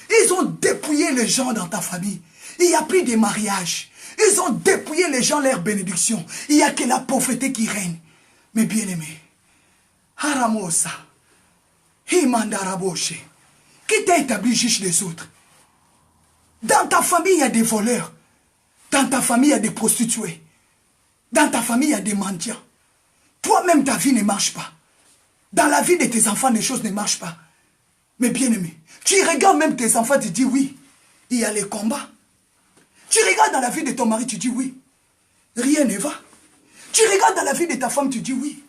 A: Ils ont dépouillé les gens dans ta famille. Il n'y a plus de mariage. Ils ont dépouillé les gens leur bénédiction. Il n'y a que la pauvreté qui règne. Mes bien-aimés, Haramosa, Himandaraboshe, qui t'a établi juge des autres? Dans ta famille, il y a des voleurs. Dans ta famille, il y a des prostituées. Dans ta famille, il y a des mendiants. Toi-même, ta vie ne marche pas. Dans la vie de tes enfants, les choses ne marchent pas. Mais bien-aimé, tu regardes même tes enfants, tu dis oui, il y a les combats. Tu regardes dans la vie de ton mari, tu dis oui, rien ne va. Tu regardes dans la vie de ta femme, tu dis oui.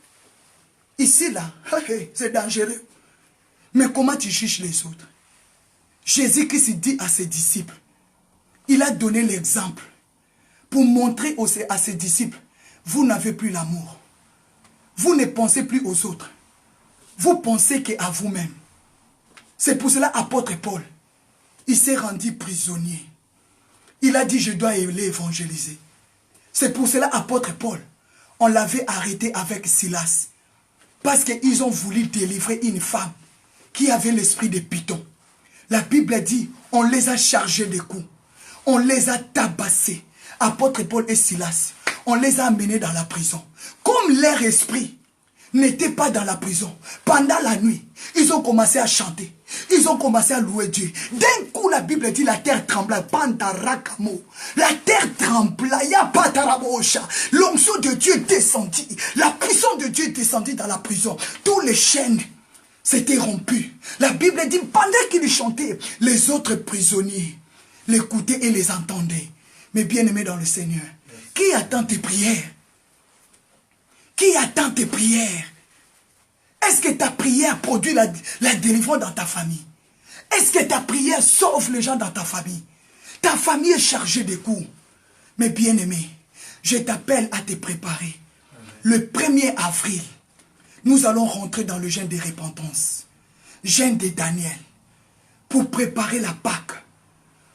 A: Ici, là, c'est dangereux. Mais comment tu juges les autres? Jésus-Christ dit à ses disciples, il a donné l'exemple pour montrer à ses disciples, vous n'avez plus l'amour. Vous ne pensez plus aux autres. Vous pensez qu'à vous-même. C'est pour cela, apôtre Paul, il s'est rendu prisonnier. Il a dit, je dois aller évangéliser. C'est pour cela, apôtre Paul, on l'avait arrêté avec Silas. Parce qu'ils ont voulu délivrer une femme qui avait l'esprit de Python. La Bible dit, on les a chargés de coups. On les a tabassés. Apôtre Paul et Silas, on les a amenés dans la prison. Comme leur esprit n'était pas dans la prison, pendant la nuit, ils ont commencé à chanter. Ils ont commencé à louer Dieu. D'un coup, la Bible dit, la terre trembla. Pantarakamo. La terre trembla. L'onction de Dieu descendit. La puissance de Dieu descendit dans la prison. Tous les chaînes s'étaient rompues. La Bible dit, pendant qu'ils chantaient, les autres prisonniers l'écoutaient et les entendaient. Mais bien-aimés dans le Seigneur, qui attend tes prières? Qui attend tes prières? Est-ce que ta prière produit la délivrance dans ta famille? Est-ce que ta prière sauve les gens dans ta famille? Ta famille est chargée de coups. Mais bien-aimé, je t'appelle à te préparer. Le 1er avril, nous allons rentrer dans le jeûne de repentance. Jeûne de Daniel. Pour préparer la Pâque.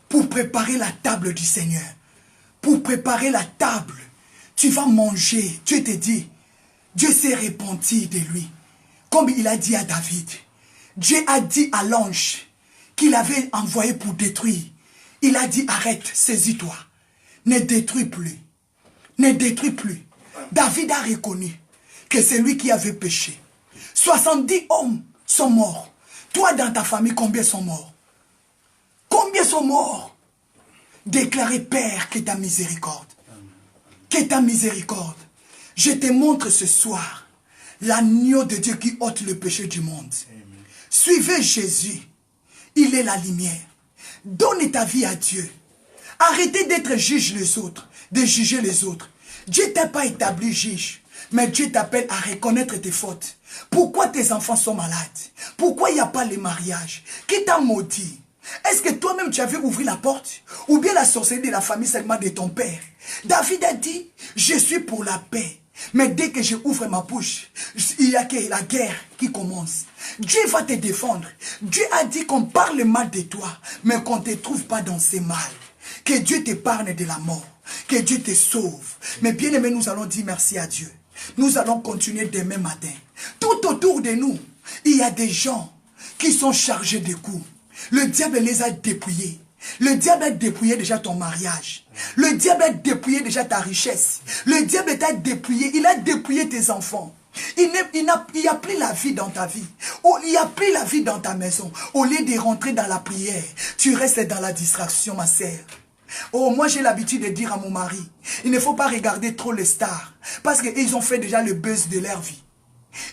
A: Pour préparer la table du Seigneur. Pour préparer la table. Tu vas manger. Dieu te dit, Dieu s'est repenti de lui. Comme il a dit à David. Dieu a dit à l'ange qu'il avait envoyé pour détruire. Il a dit, arrête, saisis-toi. Ne détruis plus. Ne détruis plus. David a reconnu que c'est lui qui avait péché. 70 hommes sont morts. Toi, dans ta famille, combien sont morts? Combien sont morts? Déclarez, Père, que ta miséricorde. Que ta miséricorde. Je te montre ce soir l'agneau de Dieu qui ôte le péché du monde. Amen. Suivez Jésus. Il est la lumière. Donne ta vie à Dieu. Arrêtez d'être juge les autres, de juger les autres. Dieu ne t'a pas établi juge, mais Dieu t'appelle à reconnaître tes fautes. Pourquoi tes enfants sont malades? Pourquoi il n'y a pas les mariages? Qui t'a maudit? Est-ce que toi-même tu avais ouvert la porte? Ou bien la sorcellerie de la famille seulement de ton père? David a dit, je suis pour la paix. Mais dès que je ouvre ma bouche, il y a que la guerre qui commence. Dieu va te défendre. Dieu a dit qu'on parle mal de toi, mais qu'on ne te trouve pas dans ces mal. Que Dieu t'épargne de la mort. Que Dieu te sauve. Mais bien aimé, nous allons dire merci à Dieu. Nous allons continuer demain matin. Tout autour de nous, il y a des gens qui sont chargés de coups. Le diable les a dépouillés. Le diable a dépouillé déjà ton mariage. Le diable a dépouillé déjà ta richesse. Le diable t'a dépouillé. Il a dépouillé tes enfants. Il n'y a plus la vie dans ta vie. Il n'y a plus la vie dans ta maison. Au lieu de rentrer dans la prière, tu restes dans la distraction, ma sœur. Oh, moi j'ai l'habitude de dire à mon mari, il ne faut pas regarder trop les stars. Parce qu'ils ont fait déjà le buzz de leur vie.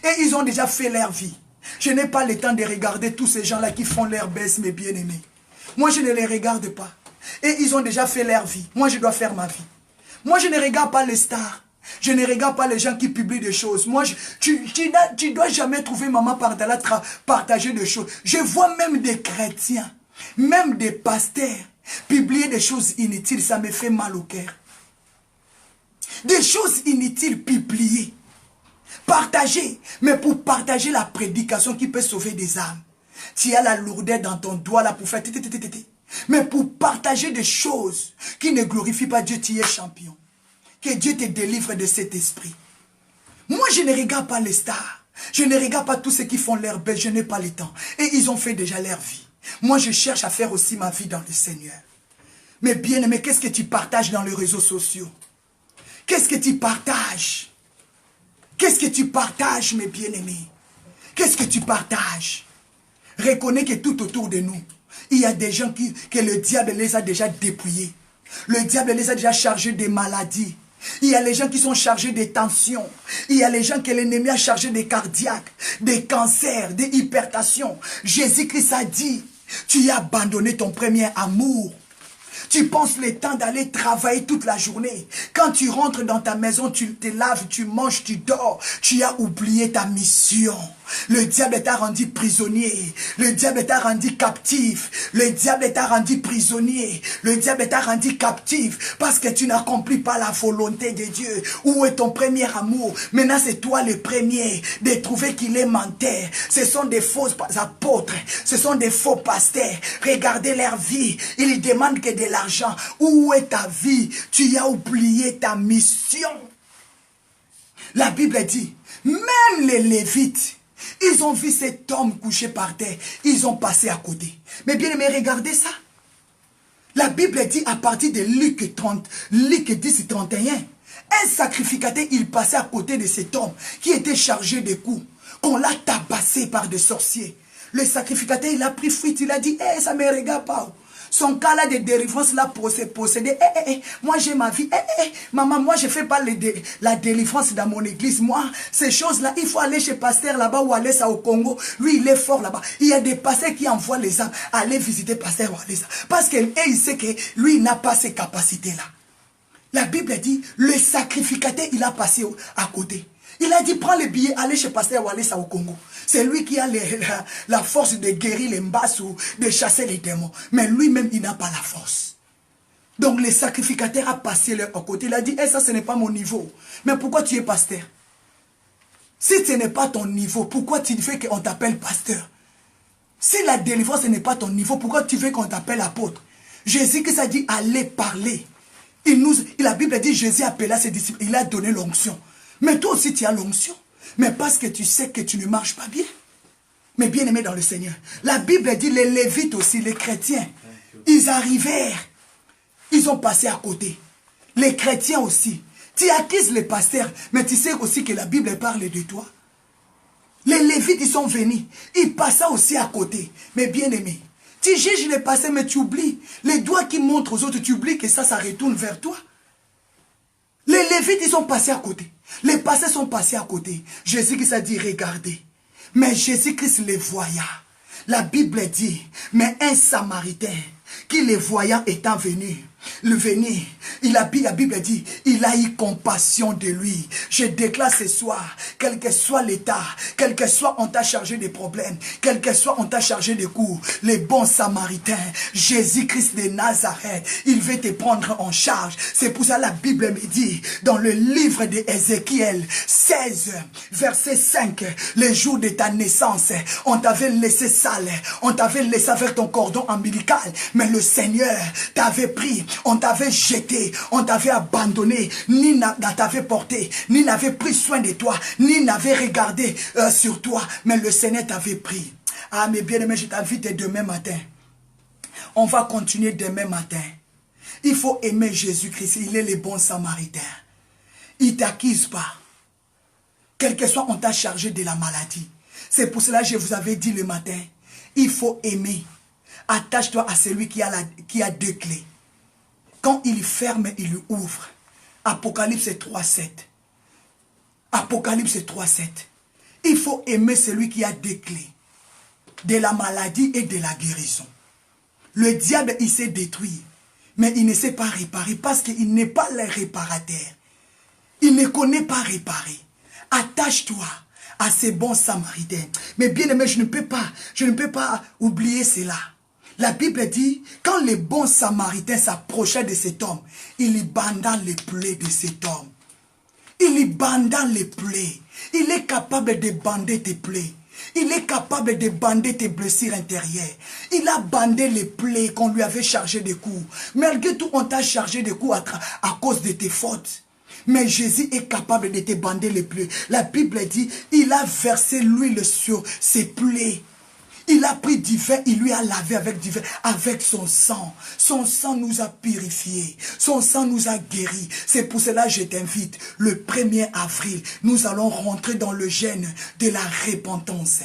A: Et ils ont déjà fait leur vie. Je n'ai pas le temps de regarder tous ces gens-là qui font leur buzz, mes bien-aimés. Moi, je ne les regarde pas. Et ils ont déjà fait leur vie. Moi, je dois faire ma vie. Moi, je ne regarde pas les stars. Je ne regarde pas les gens qui publient des choses. Moi, tu ne dois jamais trouver maman Pardala partager des choses. Je vois même des chrétiens, même des pasteurs, publier des choses inutiles. Ça me fait mal au cœur. Des choses inutiles publiées. Partager. Mais pour partager la prédication qui peut sauver des âmes. Tu as la lourdeur dans ton doigt là pour faire... Mais pour partager des choses qui ne glorifient pas Dieu, tu es champion. Que Dieu te délivre de cet esprit. Moi, je ne regarde pas les stars. Je ne regarde pas tous ceux qui font leur belle. Je n'ai pas le temps. Et ils ont fait déjà leur vie. Moi, je cherche à faire aussi ma vie dans le Seigneur. Mais bien aimé, qu'est-ce que tu partages dans les réseaux sociaux? Qu'est-ce que tu partages? Qu'est-ce que tu partages, mes bien-aimés? Qu'est-ce que tu partages? Reconnais que tout autour de nous, il y a des gens que le diable les a déjà dépouillés. Le diable les a déjà chargés de maladies. Il y a les gens qui sont chargés de tensions. Il y a les gens que l'ennemi a chargés des cardiaques, des cancers, des hypertensions. Jésus-Christ a dit, tu as abandonné ton premier amour. Tu penses le temps d'aller travailler toute la journée. Quand tu rentres dans ta maison, tu te laves, tu manges, tu dors. Tu as oublié ta mission. Le diable t'a rendu prisonnier. Le diable t'a rendu captif. Le diable t'a rendu prisonnier. Le diable t'a rendu captif parce que tu n'accomplis pas la volonté de Dieu. Où est ton premier amour? Maintenant, c'est toi le premier de trouver qu'il est menteur. Ce sont des faux apôtres. Ce sont des faux pasteurs. Regardez leur vie. Ils demandent que de l'argent. Où est ta vie? Tu as oublié ta mission. La Bible dit, même les Lévites, ils ont vu cet homme couché par terre. Ils ont passé à côté. Mais bien aimé, regardez ça. La Bible dit à partir de Luc 10 et 31, un sacrificateur, il passait à côté de cet homme qui était chargé de coups, qu'on l'a tabassé par des sorciers. Le sacrificateur, il a pris fuite, il a dit, hey, ça ne me regarde pas. Son cas là de délivrance là pour se posséder. Moi j'ai ma vie. Maman, moi je ne fais pas la délivrance dans mon église. Moi, ces choses-là, il faut aller chez pasteur là-bas ou aller ça au Congo. Lui, il est fort là-bas. Il y a des pasteurs qui envoient les âmes aller visiter pasteur Walesa. Parce qu'il sait que lui, il n'a pas ces capacités-là. La Bible dit, le sacrificateur, il a passé à côté. Il a dit, prends le billet, allez chez pasteur Walesa au Congo. C'est lui qui a la force de guérir les mbasses ou de chasser les démons. Mais lui-même, il n'a pas la force. Donc, le sacrificateur a passé à côté. Il a dit, ça, ce n'est pas mon niveau. Mais pourquoi tu es pasteur? Si ce n'est pas ton niveau, pourquoi tu fais qu'on t'appelle pasteur? Si la délivrance, ce n'est pas ton niveau, pourquoi tu veux qu'on t'appelle apôtre? Jésus qui s'est dit, allez parler. La Bible dit, Jésus appela ses disciples, il a donné l'onction. Mais toi aussi, tu as l'onction. Mais parce que tu sais que tu ne marches pas bien. Mais bien aimé dans le Seigneur. La Bible dit, les Lévites aussi, les chrétiens, ils arrivèrent. Ils ont passé à côté. Les chrétiens aussi. Tu acquises les pasteurs, mais tu sais aussi que la Bible parle de toi. Les Lévites, ils sont venus. Ils passaient aussi à côté. Mais bien aimé, tu juges les pasteurs, mais tu oublies. Les doigts qui montrent aux autres, tu oublies que ça retourne vers toi. Les Lévites, ils sont passés à côté. Les pasteurs sont passés à côté. Jésus-Christ a dit, regardez. Mais Jésus-Christ les voya. La Bible dit, mais un Samaritain, qui les voyant étant venu, la Bible dit, il a eu compassion de lui. Je déclare ce soir, quel que soit l'état, quel que soit on t'a chargé des problèmes, quel que soit on t'a chargé des coups, les bons Samaritains, Jésus-Christ de Nazareth, il veut te prendre en charge. C'est pour ça la Bible me dit, dans le livre d'Ézéchiel 16, verset 5, le jour de ta naissance, on t'avait laissé sale, on t'avait laissé avec ton cordon ombilical, mais le Seigneur t'avait pris, on t'avait jeté, on t'avait abandonné, ni t'avait porté, ni n'avait pris soin de toi, ni n'avait regardé sur toi, mais le Seigneur t'avait pris. Ah, mes bien-aimés, je t'invite demain matin. On va continuer demain matin. Il faut aimer Jésus-Christ, il est le bon Samaritain. Il ne t'accuse pas. Quel que soit, on t'a chargé de la maladie. C'est pour cela que je vous avais dit le matin, il faut aimer. Attache-toi à celui qui a deux clés. Quand il ferme, il ouvre. Apocalypse 3.7. Apocalypse 3.7. Il faut aimer celui qui a deux clés. De la maladie et de la guérison. Le diable, il s'est détruit. Mais il ne sait pas réparer parce qu'il n'est pas le réparateur. Il ne connaît pas réparer. Attache-toi à ces bons Samaritains. Mais bien aimé, je ne peux pas oublier cela. La Bible dit, quand les bons Samaritains s'approchaient de cet homme, il y banda les plaies de cet homme. Il y banda les plaies. Il est capable de bander tes plaies. Il est capable de bander tes blessures intérieures. Il a bandé les plaies qu'on lui avait chargé de coups. Malgré tout, on t'a chargé de coups à cause de tes fautes. Mais Jésus est capable de te bander les plaies. La Bible dit, il a versé l'huile sur ses plaies. Il a pris du vin, il lui a lavé avec du vin, avec son sang. Son sang nous a purifiés. Son sang nous a guéris. C'est pour cela que je t'invite. Le 1er avril, nous allons rentrer dans le jeûne de la repentance.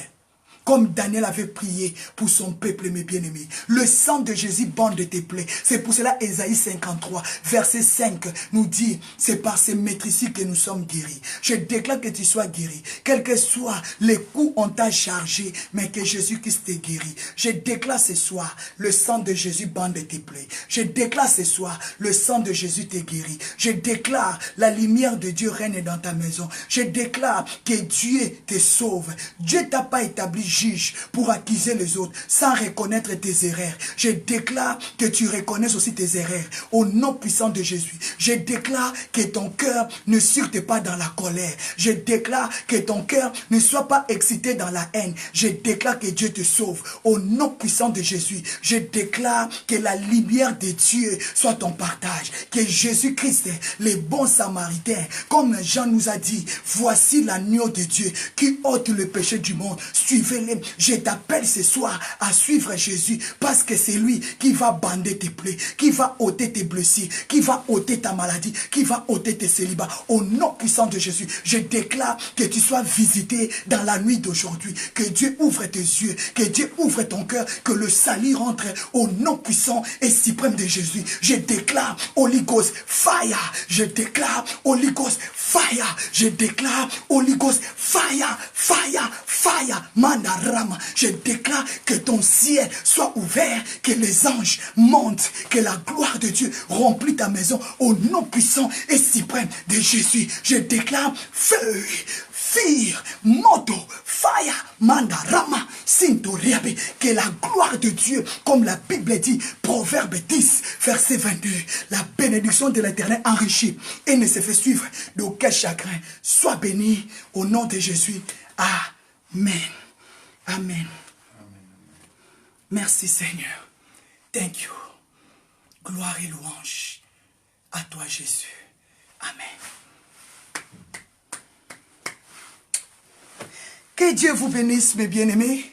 A: Comme Daniel avait prié pour son peuple, mes bien-aimés. Le sang de Jésus bande tes plaies. C'est pour cela Ésaïe 53, verset 5 nous dit, c'est par ces maîtrises que nous sommes guéris. Je déclare que tu sois guéri. Quels que soient les coups on t'a chargé, mais que Jésus-Christ t'est guéri. Je déclare ce soir, le sang de Jésus bande tes plaies. Je déclare ce soir, le sang de Jésus t'est guéri. Je déclare, la lumière de Dieu règne dans ta maison. Je déclare que Dieu te sauve. Dieu t'a pas établi juge pour accuser les autres sans reconnaître tes erreurs. Je déclare que tu reconnaisses aussi tes erreurs au nom puissant de Jésus. Je déclare que ton cœur ne surte pas dans la colère. Je déclare que ton cœur ne soit pas excité dans la haine. Je déclare que Dieu te sauve au nom puissant de Jésus. Je déclare que la lumière de Dieu soit ton partage. Que Jésus-Christ, le bon samaritain, comme Jean nous a dit, voici l'agneau de Dieu qui ôte le péché du monde. Suivez-le. Je t'appelle ce soir à suivre Jésus parce que c'est lui qui va bander tes plaies, qui va ôter tes blessures, qui va ôter ta maladie, qui va ôter tes célibats. Au nom puissant de Jésus, je déclare que tu sois visité dans la nuit d'aujourd'hui, que Dieu ouvre tes yeux, que Dieu ouvre ton cœur, que le salut rentre au nom puissant et suprême de Jésus. Je déclare Holy Ghost fire, je déclare Holy Ghost fire, je déclare Holy Ghost fire, fire, fire, Mandarama. Je déclare que ton ciel soit ouvert, que les anges montent, que la gloire de Dieu remplit ta maison au nom puissant et suprême de Jésus. Je déclare feu, fire, moto, fire, mandarama, sintoriabe, que la gloire de Dieu, comme la Bible dit, Proverbe 10, verset 22, la bénédiction de l'Éternel enrichit et ne se fait suivre d'aucun chagrin. Sois béni au nom de Jésus. Amen. Amen. Merci Seigneur. Thank you. Gloire et louange à toi Jésus. Amen. Que Dieu vous bénisse mes bien-aimés.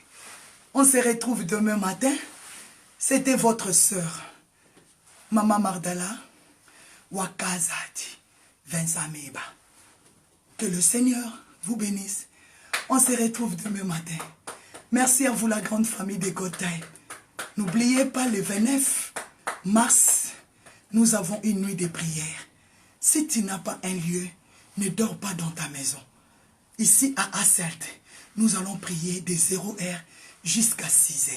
A: On se retrouve demain matin. C'était votre sœur, Maman Mardala, Wakazati, Vincent Meba. Que le Seigneur vous bénisse. On se retrouve demain matin. Merci à vous la grande famille de Gotaï. N'oubliez pas le 29 mars, nous avons une nuit de prière. Si tu n'as pas un lieu, ne dors pas dans ta maison. Ici à Asselt, nous allons prier de 0h jusqu'à 6h.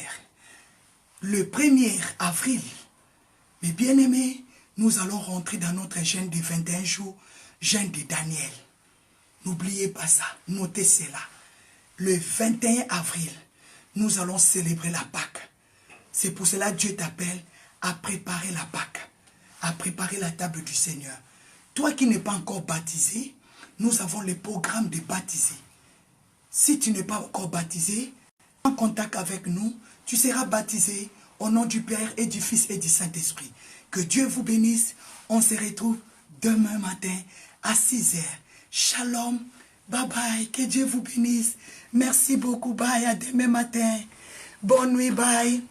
A: Le 1er avril, mes bien-aimés, nous allons rentrer dans notre jeûne de 21 jours, jeûne de Daniel. N'oubliez pas ça, notez cela. Le 21 avril, nous allons célébrer la Pâque. C'est pour cela que Dieu t'appelle à préparer la Pâque, à préparer la table du Seigneur. Toi qui n'es pas encore baptisé, nous avons le programme de baptiser. Si tu n'es pas encore baptisé, en contact avec nous, tu seras baptisé au nom du Père et du Fils et du Saint-Esprit. Que Dieu vous bénisse. On se retrouve demain matin à 6h. Shalom. Bye bye. Que Dieu vous bénisse. Merci beaucoup. Bye. À demain matin. Bonne nuit. Bye.